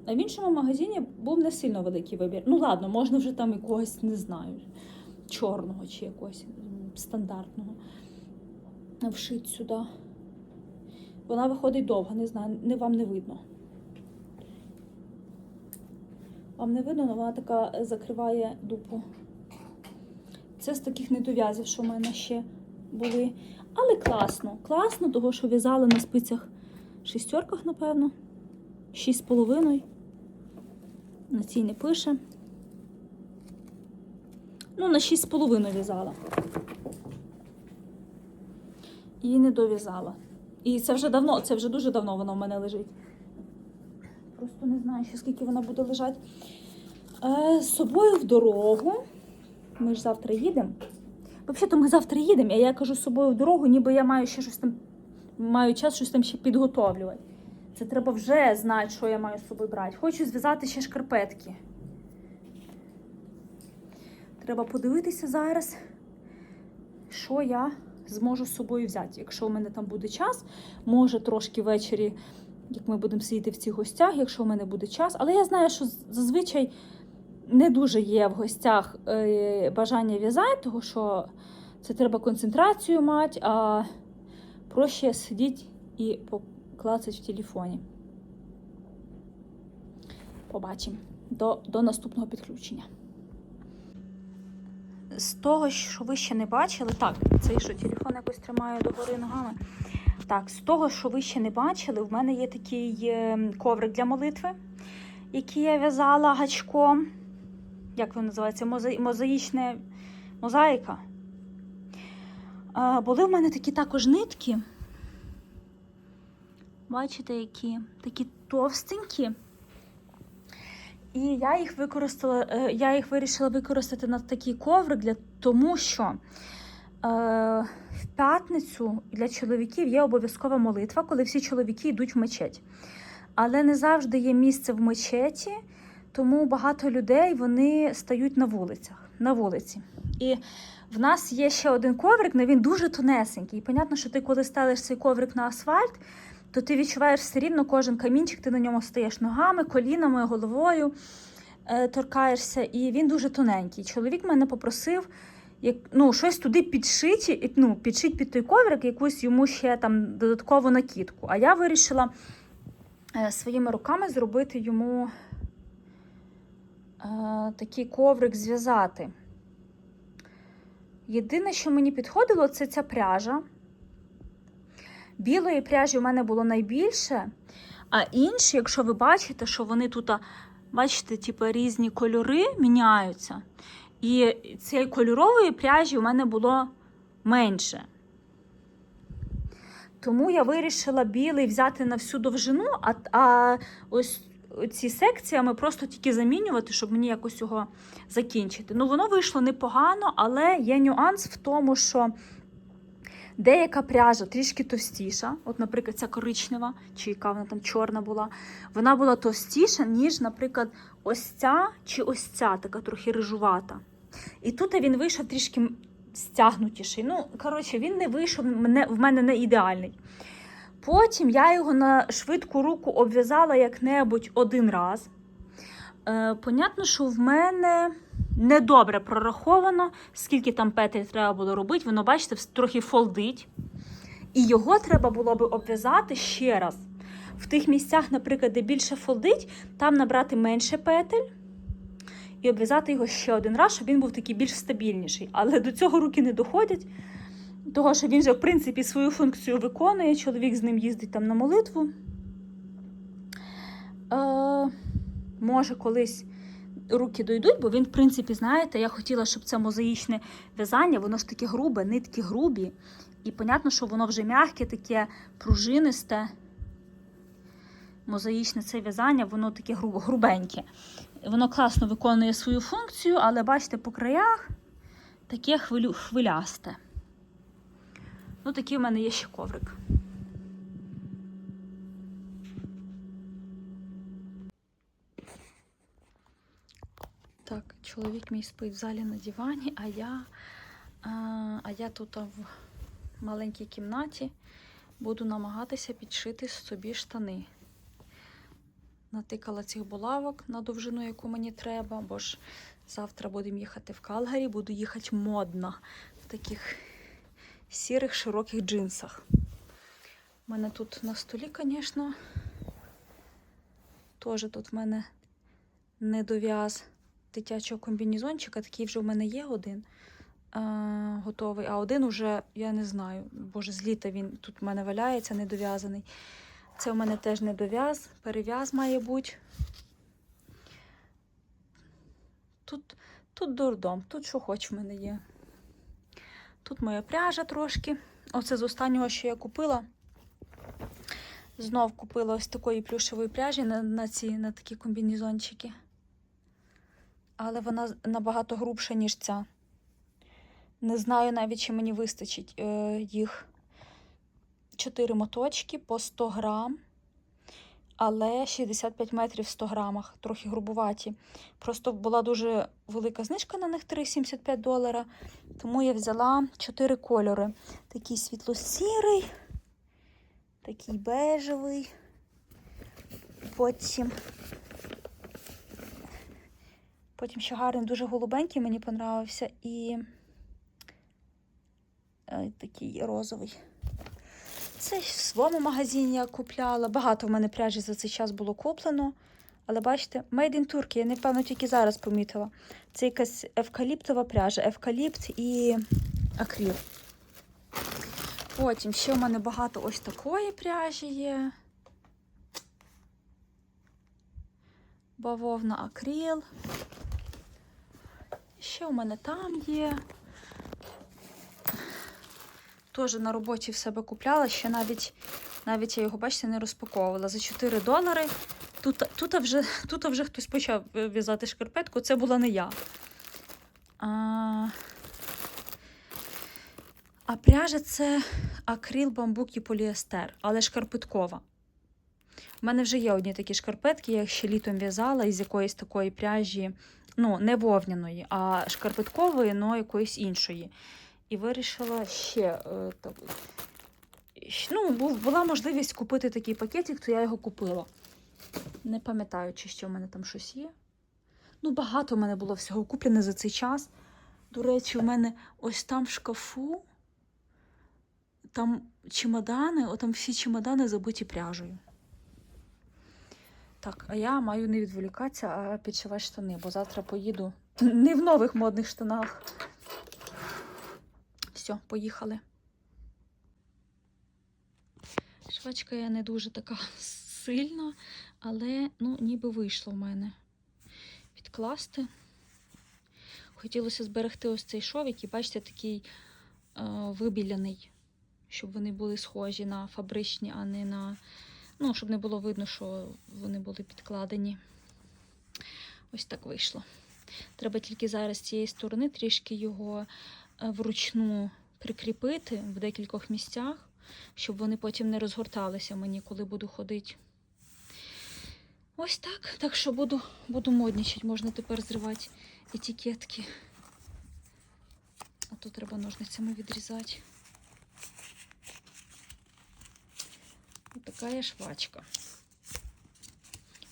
А в іншому магазині був не сильно великий вибір. Ладно, можна вже там якогось, не знаю, чорного чи якогось стандартного вшити сюди. Вона виходить довго, не знаю, вам не видно. Вам не видно, але вона така закриває дупу. Це з таких недов'язів, що в мене ще були. Але класно. Класно, того, що в'язали на спицях 6, напевно. 6,5. На цій не пише. На 6,5 в'язала. І не дов'язала. І це вже дуже давно вона в мене лежить. Просто не знаю, ще скільки вона буде лежати. З собою в дорогу. Ми ж завтра їдемо. Взагалі-то ми завтра їдемо, а я кажу з собою в дорогу, ніби я маю ще щось там, маю час щось там ще підготовлювати. Це треба вже знати, що я маю з собою брати. Хочу зв'язати ще шкарпетки. Треба подивитися зараз, що я зможу з собою взяти. Якщо у мене там буде час, може трошки ввечері, як ми будемо сидіти в цих гостях, якщо у мене буде час. Але я знаю, що зазвичай не дуже є в гостях бажання в'язати, тому що це треба концентрацію мати, а проще сидіти і поклацати в телефоні. Побачимо. До наступного підключення. З того, що ви ще не бачили, так, цей що, телефон якось тримаю догори ногами. Так, з того, що ви ще не бачили, в мене є такий коврик для молитви, який я в'язала гачком. Як він називається? Мозаїка. Були в мене такі також нитки. Бачите, які? Такі товстенькі. І я їх вирішила використати на такий коврик, тому що в п'ятницю для чоловіків є обов'язкова молитва, коли всі чоловіки йдуть в мечеть. Але не завжди є місце в мечеті, тому багато людей вони стають на вулиці. І в нас є ще один коврик, але він дуже тонесенький. І понятно, що ти коли ставиш цей коврик на асфальт, то ти відчуваєш все рівно кожен камінчик, ти на ньому стаєш ногами, колінами, головою, торкаєшся, і він дуже тоненький. Чоловік мене попросив щось туди підшити, підшити під той коврик, якусь йому ще там додаткову накидку. А я вирішила своїми руками зробити йому такий коврик зв'язати. Єдине, що мені підходило, це ця пряжа. Білої пряжі у мене було найбільше, а інші, якщо ви бачите, що вони тут, бачите, типу, різні кольори міняються. І цієї кольорової пряжі у мене було менше. Тому я вирішила білий взяти на всю довжину, а ось ці секціями просто тільки замінювати, щоб мені якось його закінчити. Воно вийшло непогано, але є нюанс в тому, що деяка пряжа трішки товстіша, от, наприклад, ця коричнева, чи яка вона там чорна була, вона була товстіша, ніж, наприклад, ось ця чи ось ця, така трохи рижувата. І тут він вийшов трішки стягнутіший. Він не вийшов в мене не ідеальний. Потім я його на швидку руку обв'язала як-небудь один раз. Понятно, що в мене недобре прораховано, скільки там петель треба було робити. Воно, бачите, трохи фолдить. І його треба було би обв'язати ще раз. В тих місцях, наприклад, де більше фолдить, там набрати менше петель і обв'язати його ще один раз, щоб він був такий більш стабільніший. Але до цього руки не доходять, того, що він же, в принципі, свою функцію виконує. Чоловік з ним їздить там на молитву. Може, колись руки дойдуть, бо він, в принципі, знаєте, я хотіла, щоб це мозаїчне в'язання, воно ж таке грубе, нитки грубі. І, понятно, що воно вже м'яке, таке пружинисте. Мозаїчне це в'язання, воно таке грубеньке. Воно класно виконує свою функцію, але, бачите, по краях таке хвилясте. Такий в мене є ще коврик. Так, чоловік мій спить в залі на дивані, а я тут в маленькій кімнаті буду намагатися підшити собі штани. Натикала цих булавок на довжину, яку мені треба, бо ж завтра будемо їхати в Калгарі, буду їхати модно в таких сірих широких джинсах. У мене тут на столі, звісно, теж тут в мене недов'яз дитячого комбінезончика, такий вже в мене є один готовий, а один уже, я не знаю, боже, з літа він тут в мене валяється, недов'язаний. Це в мене теж недов'яз, перев'яз має бути. Тут дурдом, тут що хоч в мене є. Тут моя пряжа трошки. Оце з останнього, що я купила. Знов купила ось такої плюшевої пряжі на такі комбінезончики. Але вона набагато грубша, ніж ця. Не знаю навіть, чи мені вистачить їх 4 моточки по 100 грам. але 65 метрів в 100 грамах, трохи грубуваті. Просто була дуже велика знижка на них, $3,75, тому я взяла 4 кольори. Такий світло-сірий, такий бежевий, потім ще гарний, дуже голубенький, мені понравився, і такий розовий. Це в своєму магазині я купляла. Багато в мене пряжі за цей час було куплено. Але бачите, Made in Turkey, я, напевно, тільки зараз помітила. Це якась евкаліптова пряжа. Евкаліпт і акрил. Потім ще в мене багато ось такої пряжі є. Бавовна, акрил. Ще у мене там є. Теж на роботі в себе купляла, ще навіть я його, бачите, не розпаковувала. За $4. Тут вже хтось почав в'язати шкарпетку, це була не я. А пряжа це акрил, бамбук і поліестер, але шкарпеткова. У мене вже є одні такі шкарпетки, я їх ще літом в'язала із якоїсь такої пряжі, ну, не вовняної, а шкарпеткової, але якоїсь іншої. І вирішила ще, була можливість купити такий пакетик, то я його купила. Не пам'ятаю, чи ще в мене там щось є. Ну, багато в мене було всього куплене за цей час. До речі, у мене ось там в шкафу, там чемодани, там всі чемодани забиті пряжею. Так, а я маю не відволікатися, а підшивати штани, бо завтра поїду не в нових модних штанах. Все, поїхали. Швачка я не дуже така сильна, але, ніби вийшло в мене. Підкласти. Хотілося зберегти ось цей шов, який, бачите, такий вибіляний, щоб вони були схожі на фабричні, а не на, щоб не було видно, що вони були підкладені. Ось так вийшло. Треба тільки зараз з цієї сторони трішки його вручну прикріпити в декількох місцях, щоб вони потім не розгорталися мені, коли буду ходити. Ось так. Так що буду моднічати. Можна тепер зривати етикетки. А то треба ножницями відрізати. Ось така є швачка.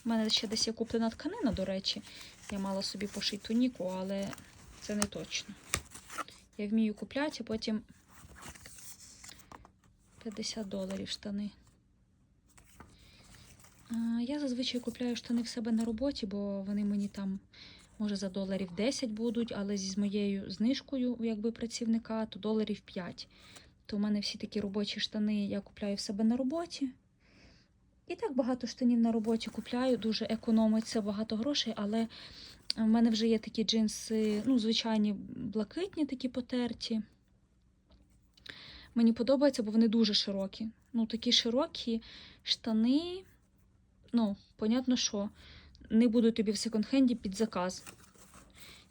У мене ще десь є куплена тканина, до речі. Я мала собі пошити туніку, але це не точно. Я вмію купляти, а потім $50 штани. Я зазвичай купляю штани в себе на роботі, бо вони мені там, може, за $10 будуть, але з моєю знижкою, якби працівника, то $5. То в мене всі такі робочі штани я купляю в себе на роботі. І так багато штанів на роботі купляю, дуже економиться багато грошей, але в мене вже є такі джинси, звичайні блакитні, такі потерті. Мені подобається, бо вони дуже широкі. Такі широкі штани, понятно, що не буду тобі в секонд-хенді під заказ.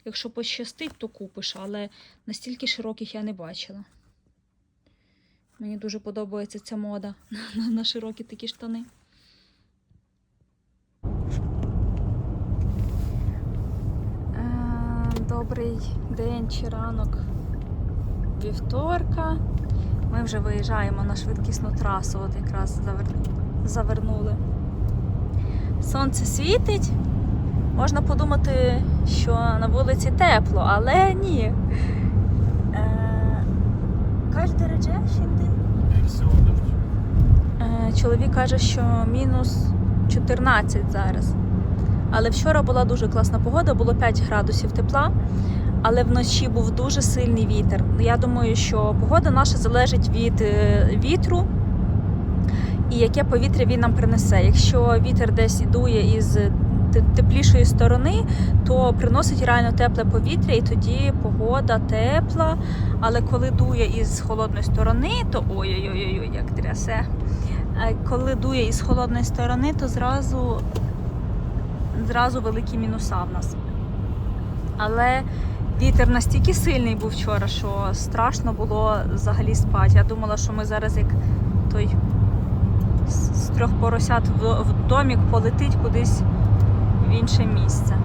Якщо пощастить, то купиш, але настільки широких я не бачила. Мені дуже подобається ця мода на широкі такі штани. Добрий день чи ранок вівторка. Ми вже виїжджаємо на швидкісну трасу, от якраз завернули. Сонце світить. Можна подумати, що на вулиці тепло, але ні. Kaç derece şimdi? Чоловік каже, що мінус 14 зараз. Але вчора була дуже класна погода, було 5 градусів тепла, але вночі був дуже сильний вітер. Я думаю, що погода наша залежить від вітру і яке повітря він нам принесе. Якщо вітер десь дує із теплішої сторони, то приносить реально тепле повітря, і тоді погода тепла. Але коли дує із холодної сторони, то ой-ой-ой, як трясе. Коли дує із холодної сторони, то зразу великі мінуса в нас. Але вітер настільки сильний був вчора, що страшно було взагалі спати. Я думала, що ми зараз як той з 3 поросят в домік полетить кудись в інше місце.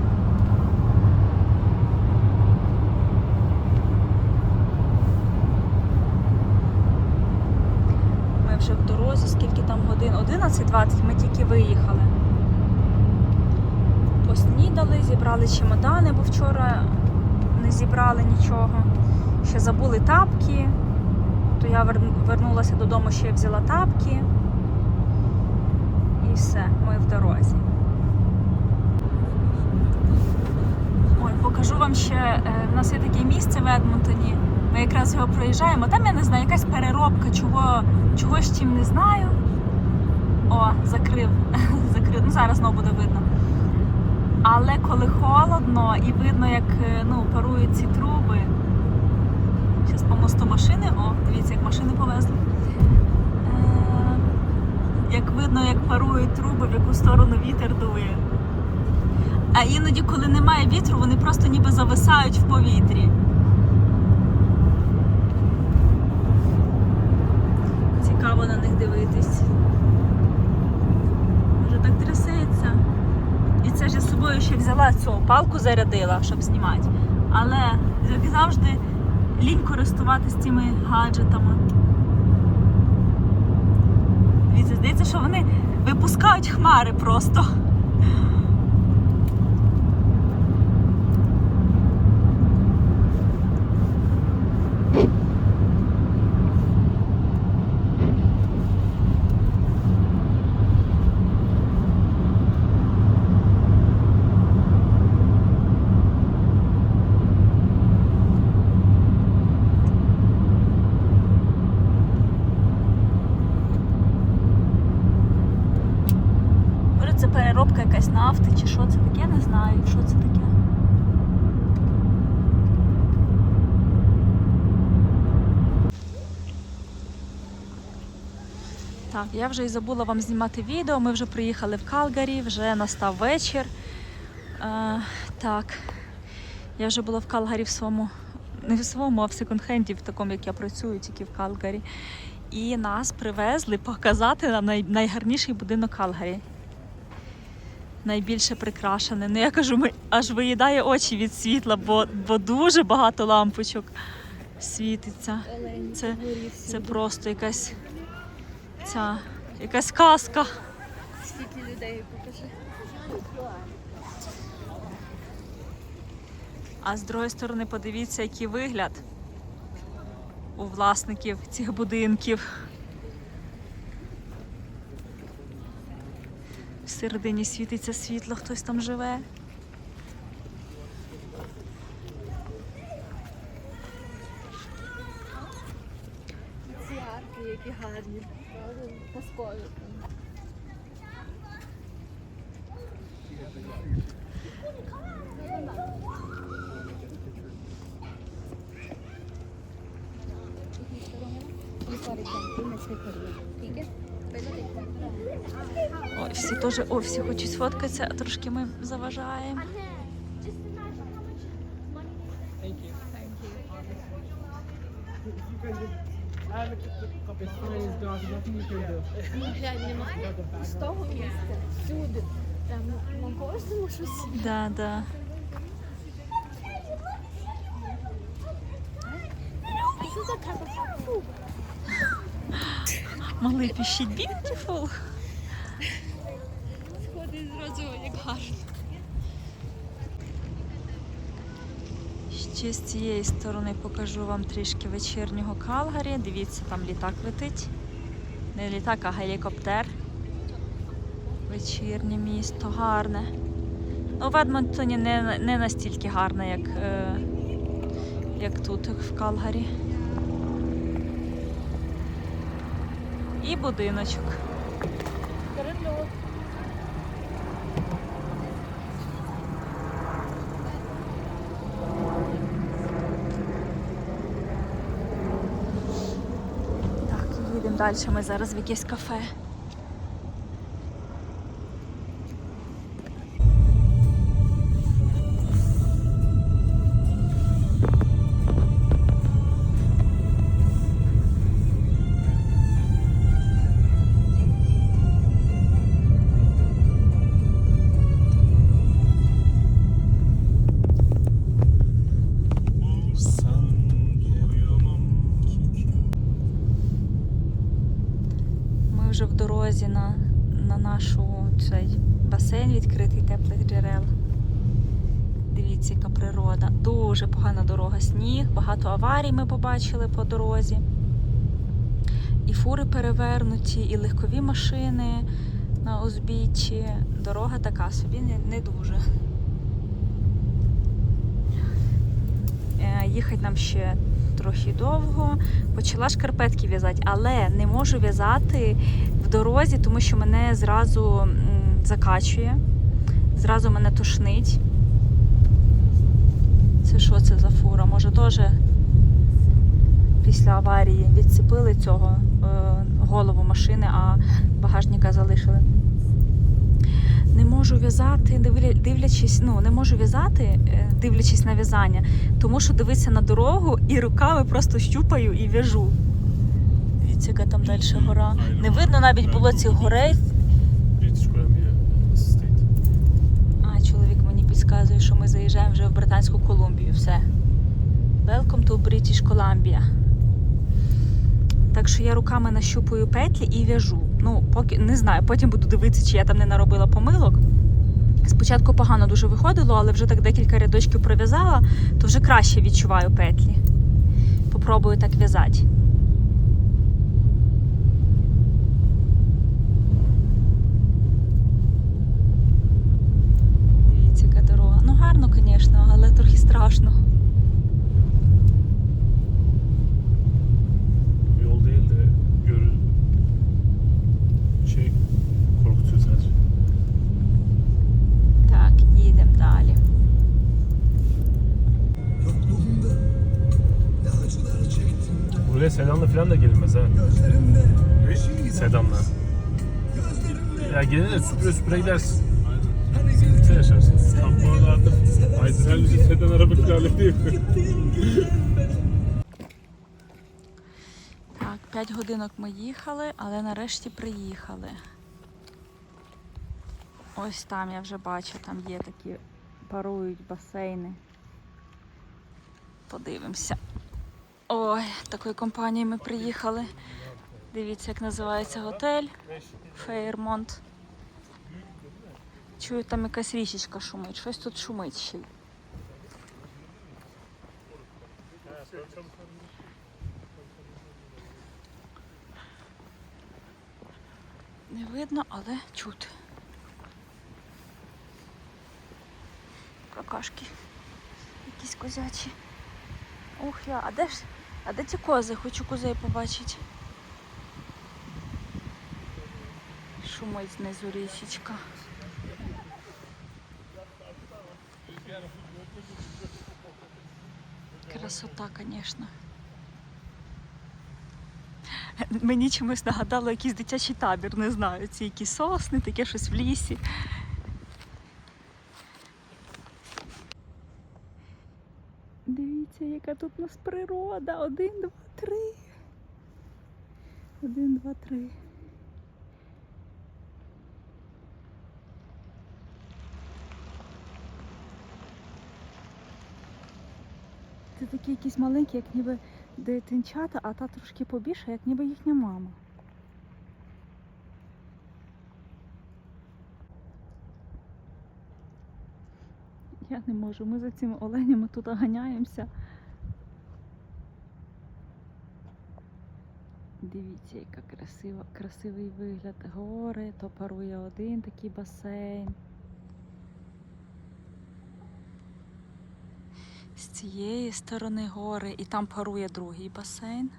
Ми вже в дорозі, скільки там годин? 11:20, ми тільки виїхали. Поснідали, зібрали чемодани, бо вчора не зібрали нічого. Ще забули тапки, то я вернулася додому, ще взяла тапки. І все, ми в дорозі. Ой, покажу вам ще, в нас є таке місце в Едмонтоні. Ми якраз його проїжджаємо. Там, я не знаю, якась переробка, чогось чим не знаю. О, закрив. Ну, зараз знову буде видно. Але коли холодно і видно, як парують ці труби. Зараз по мосту машини. О, дивіться, як машини повезли. Як видно, як парують труби, в яку сторону вітер дує. А іноді, коли немає вітру, вони просто ніби зависають в повітрі. Цікаво на них дивитись. Вже так трясеться. І це ж я з собою ще взяла цю палку, зарядила, щоб знімати. Але, як завжди, лінь користуватися цими гаджетами. Дивіться, здається, що вони випускають хмари просто. Це переробка якась нафти, чи що це таке, не знаю, що це таке. Так, я вже і забула вам знімати відео, ми вже приїхали в Калгарі, вже настав вечір. Так, я вже була в Калгарі не в своєму, а в секонд-хенді, в такому, як я працюю, тільки в Калгарі. І нас привезли показати нам найгарніший будинок Калгарі. Найбільше прикрашене. Ну я кажу, аж виїдає очі від світла, бо дуже багато лампочок світиться. Це просто якась казка. Скільки людей, покажи. А з другої сторони, подивіться, який вигляд у власників цих будинків. Всередині світиться світло, хтось там живе. Ці арки, які гарні. Казкові. Ой, всі хочуть сфоткатися, а трошки ми заважаємо. Глянь, нема з того місця, всюди. Там на кожному щось. Да. Малий пишіть beautiful. Сходить зразу, як гарно. Ще з цієї сторони покажу вам трішки вечірнього Калгарі. Дивіться, там літак летить. Не літак, а гелікоптер. Вечірнє місто, гарне. Ну, в Едмонтоні не настільки гарне, як тут, в Калгарі. І будиночок. Перельот. Так, їдемо далі, ми зараз в якесь кафе. вже в дорозі на нашу цей басейн відкритий теплих джерел. Дивіться, яка природа. Дуже погана дорога, сніг, багато аварій ми побачили по дорозі. І фури перевернуті, і легкові машини на узбіччі. Дорога така собі не дуже. Їхати нам ще трохи довго. Почала шкарпетки в'язати, але не можу в'язати в дорозі, тому що мене зразу закачує, зразу мене тошнить. Це що це за фура? Може теж після аварії відцепили цього голову машини, а багажника залишили. Не можу в'язати, дивлячись на в'язання, тому що дивитися на дорогу і руками просто щупаю і в'яжу. Дивіться, яка там далі гора. Не видно навіть було цих горей. А, чоловік мені підказує, що ми заїжджаємо вже в Британську Колумбію. Все. Welcome to British Columbia. Так що я руками нащупую петлі і в'яжу. Ну, поки не знаю, потім буду дивитися, чи я там не наробила помилок. Спочатку погано дуже виходило, але вже так декілька рядочків пров'язала, то вже краще відчуваю петлі. Попробую так в'язати. Дивіться, яка дорога. Ну, гарно, звісно, але трохи страшно. Так, їдемо далі. Buraya sedanla falan da gelinmez ha. Sedanla. Ya gelinir süpüre gidersin. Birlikte yaşarsın. Tam bu arada artık Aydın her bizi sedan araba kiralıyor. Так, 5 годинок ми їхали, але нарешті приїхали. Ось там я вже бачу, там є такі парують басейни. Подивимося. Ой, такою компанією ми приїхали. Дивіться, як називається готель. Фейермонт. Чую, там якась річечка шумить. Щось тут шумить ще й. Не видно, але чути. Какашки. Якісь козячі. Ух, а де ті кози? Хочу козей побачити. Шумить знизу річечка. Красота, звісно. Мені чомусь нагадало якийсь дитячий табір, не знаю, ці якісь сосни, таке щось в лісі. Дивіться, яка тут у нас природа. 1, 2, 3. 1, 2, 3. Це такі якісь маленькі, як ніби дитинчата, а та трошки побільша, як ніби їхня мама. Я не можу, ми за цими оленями тут ганяємося. Дивіться, яка красивий вигляд. Гори, то парує один такий басейн. З цієї сторони гори і там парує другий басейн.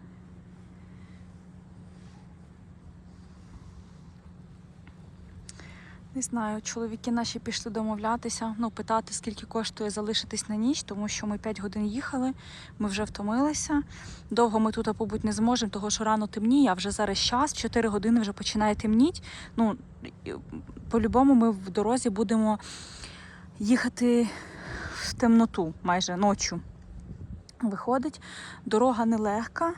Не знаю, чоловіки наші пішли домовлятися, питати, скільки коштує залишитись на ніч, тому що ми 5 годин їхали, ми вже втомилися. Довго ми тут побути не зможемо, тому що рано темніє, а вже зараз час, в 4 години вже починає темніти. По-любому ми в дорозі будемо їхати в темноту, майже ночі. Виходить, дорога нелегка,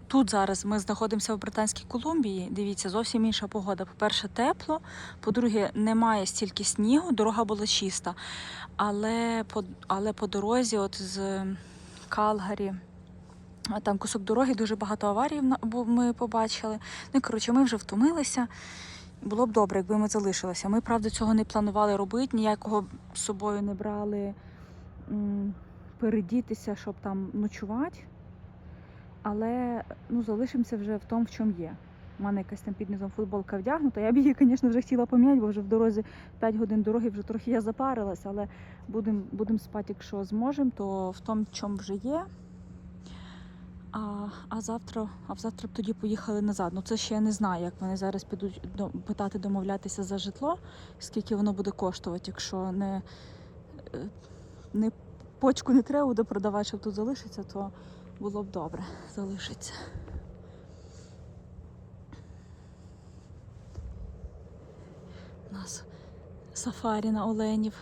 Тут зараз ми знаходимося в Британській Колумбії. Дивіться, зовсім інша погода. По-перше, тепло, по-друге, немає стільки снігу, дорога була чиста. Але по дорозі от з Калгарі Там кусок дороги, дуже багато аварій ми побачили. Ну і, коротше, ми вже втомилися. Було б добре, якби ми залишилися. Ми, правда, цього не планували робити, ніякого з собою не брали передітися, щоб там ночувати. Але залишимося вже в тому, в чому є. У мене якась там під низом футболка вдягнута. Я б її, звісно, вже хотіла поміняти, бо вже в дорозі 5 годин дороги, вже трохи я запарилась, але будемо спати, якщо зможемо, то в тому, в чому вже є. А завтра б тоді поїхали назад. Ну це ще я не знаю, як вони зараз підуть питати, домовлятися за житло, скільки воно буде коштувати, якщо не почку не треба буде продавати, щоб тут залишиться, то було б добре залишиться. У нас сафарі на оленів.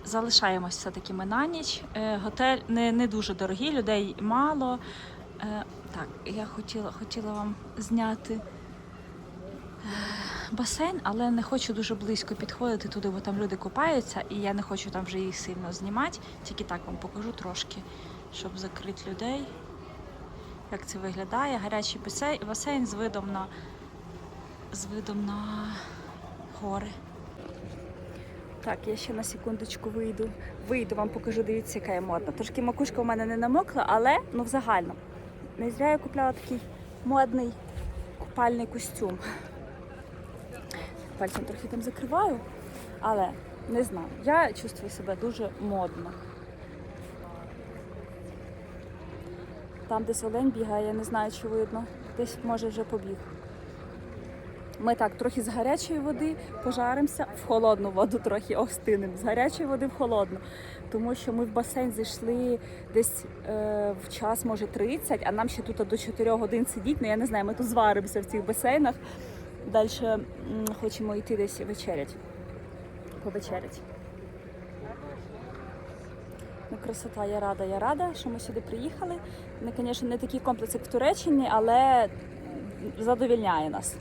Залишаємось все-таки ми на ніч. Готель не дуже дорогий, людей мало. Так, я хотіла вам зняти басейн, але не хочу дуже близько підходити туди, бо там люди купаються, і я не хочу там вже їх сильно знімати. Тільки так вам покажу трошки, щоб закрити людей. Як це виглядає. Гарячий басейн з видом на гори. Так, я ще на секундочку вийду, вам покажу, дивіться, яка я модна. Трошки макушка у мене не намокла, але в загально. Не зря я купляла такий модний купальний костюм. Пальцем трохи там закриваю, але не знаю, я чувствую себе дуже модно. Там десь олень бігає, я не знаю, чи видно, десь може вже побіг. Ми так, трохи з гарячої води пожаримося, в холодну воду трохи остинемо, з гарячої води в холодну. Тому що ми в басейн зайшли десь в час, може 30, а нам ще тут до 4 годин сидіти. Ну я не знаю, ми тут зваримося в цих басейнах. Далі хочемо йти десь вечерять, повечерять. Ну, красота, я рада, що ми сюди приїхали. Звісно, не такий комплекс, як в Туреччині, але задовільняє нас.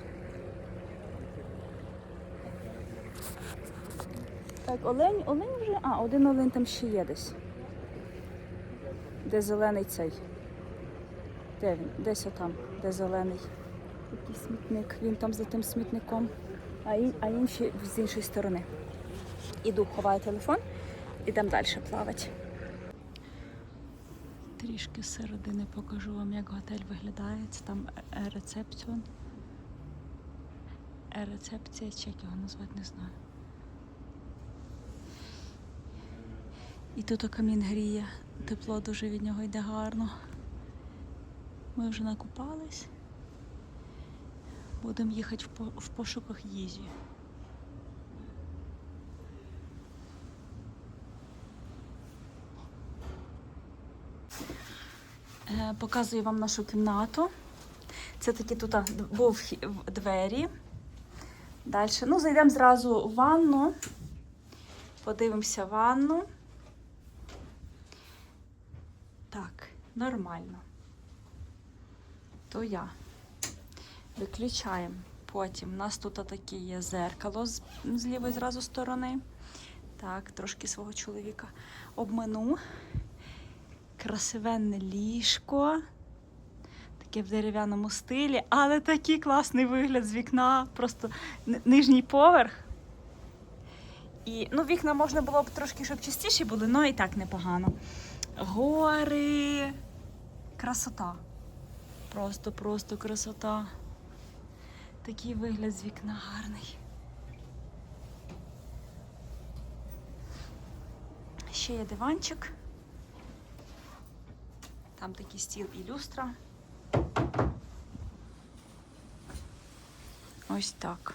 Так, олень вже... один олень там ще є десь. Де зелений цей? Де він? Десь отам, де зелений. Який смітник. Він там за тим смітником. А інші з іншої сторони. Іду, ховаю телефон, ідемо далі плавати. Трішки з середини покажу вам, як готель виглядає. Це там рецепціон. Рецепція, чи як його назвати, не знаю. І тут камін гріє, тепло дуже від нього йде гарно. Ми вже накупались. Будемо їхати в пошуках їжі. Показую вам нашу кімнату. Це такі тут був двері. Далі, зайдемо зразу в ванну. Подивимося ванну. Так, нормально. То я. Виключаємо. Потім у нас тут таке є зеркало з лівої зразу сторони. Так, трошки свого чоловіка обмину. Красивенне ліжко. Таке в дерев'яному стилі, але такий класний вигляд з вікна. Просто нижній поверх. І, вікна можна було б трошки, щоб чистіші були, але і так непогано. Гори. Красота. Просто красота. Такий вигляд з вікна гарний. Ще є диванчик. Там такий стіл і люстра. Ось так.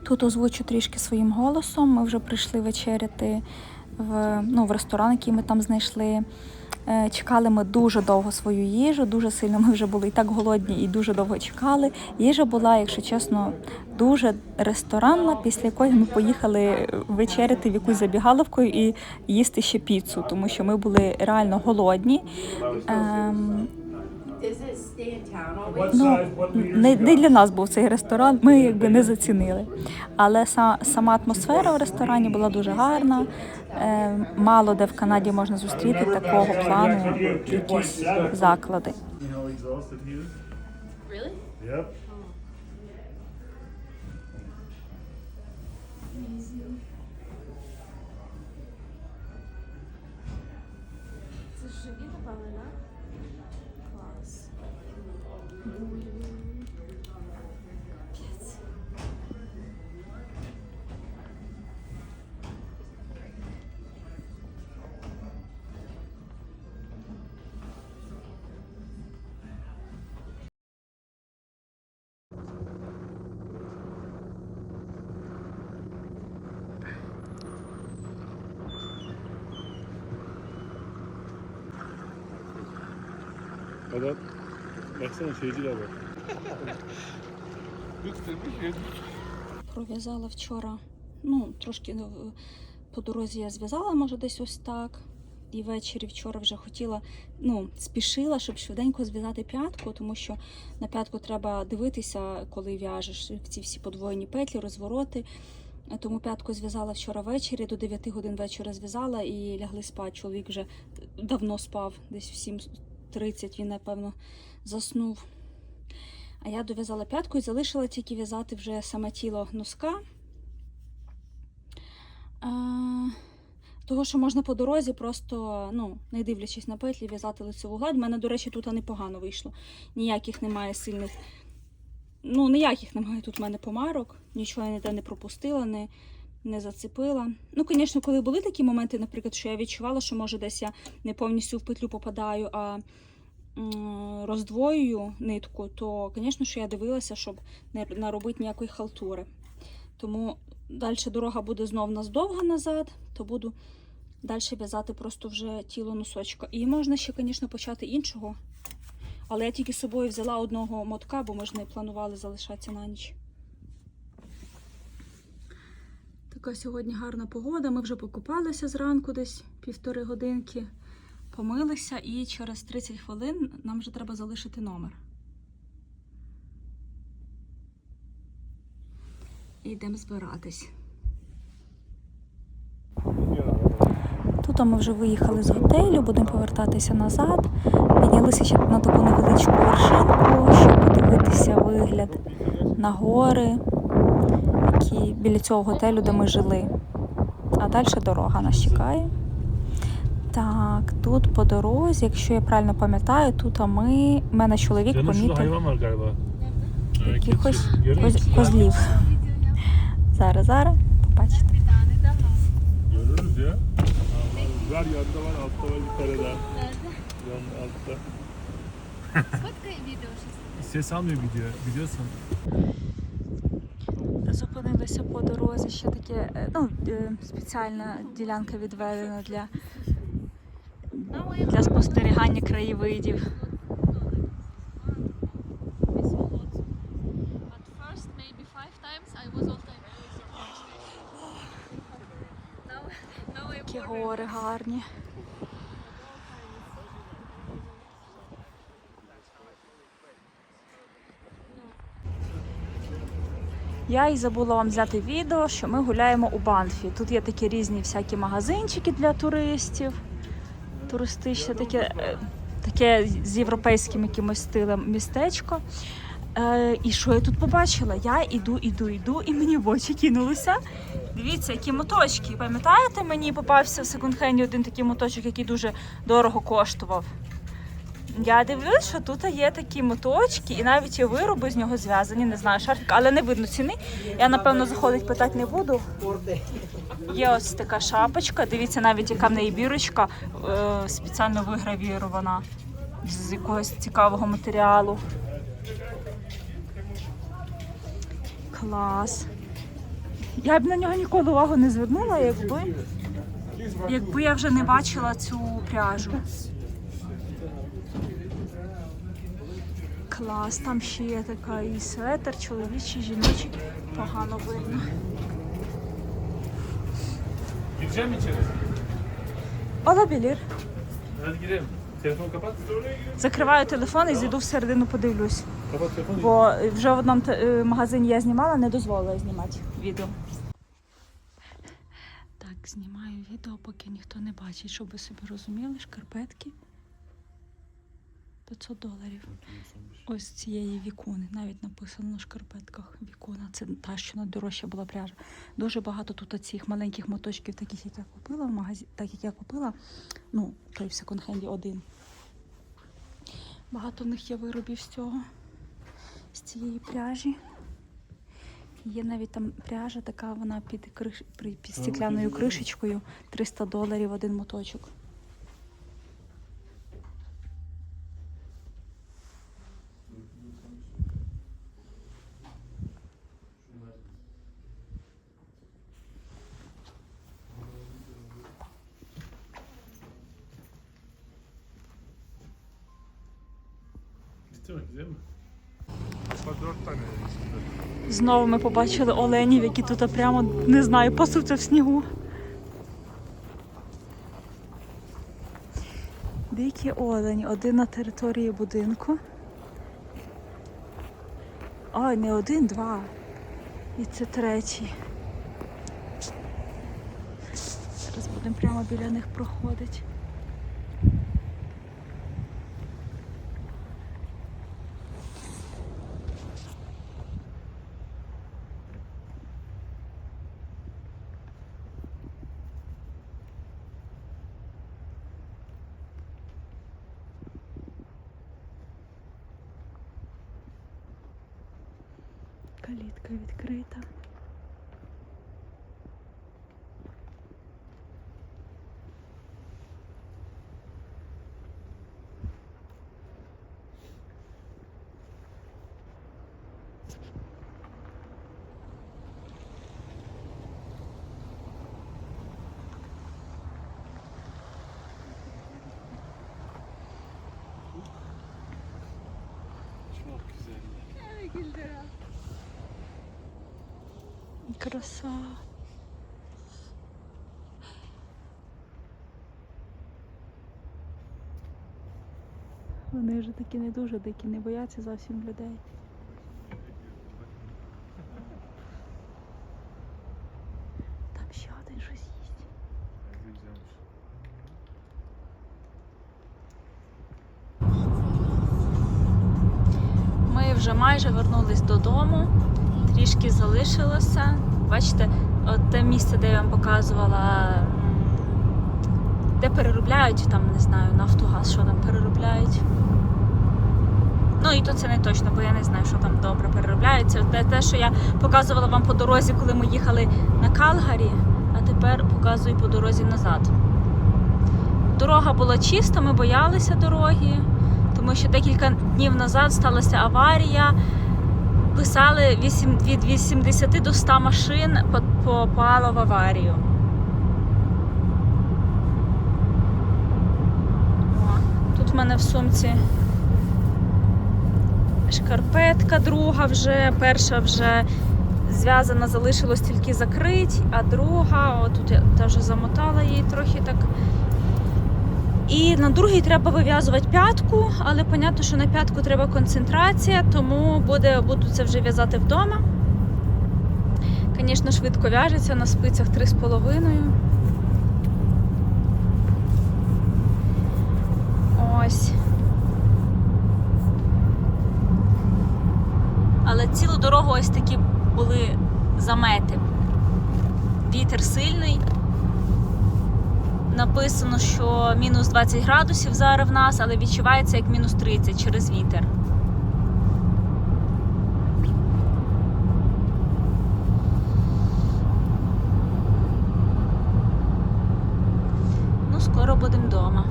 Тут озвучу трішки своїм голосом. Ми вже прийшли вечеряти в ресторан, який ми там знайшли. Чекали ми дуже довго свою їжу, дуже сильно ми вже були і так голодні, і дуже довго чекали. Їжа була, якщо чесно, дуже ресторанна, після якої ми поїхали вечеряти в якусь забігаловку і їсти ще піцу, тому що ми були реально голодні. Does it stay in town always? What Ну, size, what meters не you got? для нас був цей ресторан, ми якби не зацінили. Але сама атмосфера в ресторані була дуже гарна. Мало де в Канаді можна зустріти такого плану якісь заклади. You know how exhausted he is? Really? Yep. Це ж живі, напевно, да? Клас. Adam, baksana şeyciler var. Пров'язала вчора, ну, трошки по дорозі я зв'язала, може десь ось так. І ввечері вчора вже хотіла, ну, спішила, щоб швиденько зв'язати п'ятку, тому що на п'ятку треба дивитися, коли в'яжеш в ці всі подвоєні петлі, розвороти. Тому п'ятку зв'язала вчора ввечері, до 9 годин вечора зв'язала і лягли спати. Чоловік вже давно спав, десь в 7:30 він, напевно, заснув. А я дов'язала п'ятку і залишила тільки в'язати вже саме тіло носка. Того, що можна по дорозі просто, ну, не дивлячись на петлі, в'язати лицеву гладь. У мене, до речі, тут непогано вийшло. Ніяких немає сильних, ну, ніяких немає тут в мене помарок. Нічого я ніде не пропустила, не зацепила. Ну, звісно, коли були такі моменти, наприклад, що я відчувала, що, може, десь я не повністю в петлю попадаю, а роздвоюю нитку, то, звісно, що я дивилася, щоб не наробити ніякої халтури. Тому далі дорога буде знов нас довга назад, то буду далі в'язати просто вже тіло носочка. І можна ще, звісно, почати іншого. Але я тільки з собою взяла одного мотка, бо ми ж не планували залишатися на ніч. Така сьогодні гарна погода. Ми вже покупалися зранку десь 1,5 годинки. Помилися і через 30 хвилин нам вже треба залишити номер. І йдемо збиратись. Тут ми вже виїхали з готелю, будемо повертатися назад. Піднялися ще на таку невеличку вершинку, щоб подивитися вигляд на гори, які біля цього готелю, де ми жили. А далі дорога нас чекає. Так, тут по дорозі, якщо я правильно пам'ятаю, тут в мене чоловік Canım şurada помітив hayvan var galiba. якихось Görüyor musun? козлів. Зараз, побачите. Görürüz ya. Var yanında var, altta var, bir tane daha. Yanında altta. Сфоткай відео щось. Ses almıyor video. Biliyorsun. Зупинилися по дорозі, ще таке, ну, спеціальна ділянка відведена для спостерігання краєвидів. Які гори гарні. Я і забула вам взяти відео, що ми гуляємо у Банфі. Тут є такі різні всякі магазинчики для туристів. Туристичне таке з європейським якимось стилем містечко. І що я тут побачила? Я іду, і мені в очі кинулося. Дивіться, які моточки. Пам'ятаєте, мені попався в секонд-хенді один такий моточок, який дуже дорого коштував? Я дивлюсь, що тут є такі моточки, і навіть є вироби з нього зв'язані, не знаю, шарфік, але не видно ціни. Я, напевно, заходить питати не буду. Є ось така шапочка, дивіться, навіть яка в неї бірочка, спеціально вигравірована з якогось цікавого матеріалу. Клас. Я б на нього ніколи увагу не звернула, якби я вже не бачила цю пряжу. Клас, там ще є така і светр, чоловічий, жіночий, погано видно. Gireceğim mi içeri? Olabilir. Hadi girelim. Telefon kapat. Закриваю телефон і зайду всередину подивлюсь. Kapat telefonu. Бо вже в одному магазині я знімала, не дозволила знімати відео. Так, знімаю відео, поки ніхто не бачить, щоб ви собі розуміли, шкарпетки. $500. Ось цієї вікуни. Навіть написано на шкарпетках вікуна. Це та, що найдорожча була пряжа. Дуже багато тут цих маленьких моточків, таких, як я купила в магазині, так як я купила, ну, той в секонд-хенді один. Багато в них є виробів з цього, з цієї пряжі. Є навіть там пряжа така, вона під стекляною кришечкою. $300 один моточок. Bitti mi? Güzel mi? Bak 4 tane üstünde. Знову ми побачили оленів, які тут прямо, не знаю, пасуться в снігу. Дикі олені. Один на території будинку. Ой, не один, два. І це третій. Зараз будемо прямо біля них проходити. Калітка відкрита. Çok güzel. Краса. Вони вже такі не дуже дикі, не бояться зовсім людей. Там ще один щось їсть. Güzelmiş. Ми вже майже вернулись додому, трішки залишилося. Бачите, от те місце, де я вам показувала, де переробляють, там, не знаю, Нафтогаз, що там переробляють. Ну і то це не точно, бо я не знаю, що там добре переробляється. Те, що я показувала вам по дорозі, коли ми їхали на Калгарі, а тепер показую по дорозі назад. Дорога була чиста, ми боялися дороги, тому що декілька днів назад сталася аварія. Писали від 80 до 100 машин попало в аварію. О, тут в мене в сумці шкарпетка друга вже, перша вже зв'язана, залишилось тільки закрити, а друга, отут я теж замотала її трохи так. І на другій треба вив'язувати п'ятку, але понятно, що на п'ятку треба концентрація, тому буду це вже в'язати вдома. Звісно, швидко в'яжеться, на спицях 3,5. Ось. Але цілу дорогу ось такі були замети. Вітер сильний. Написано, що мінус 20 градусів зараз в нас, але відчувається як мінус 30 через вітер. Ну, скоро будемо вдома.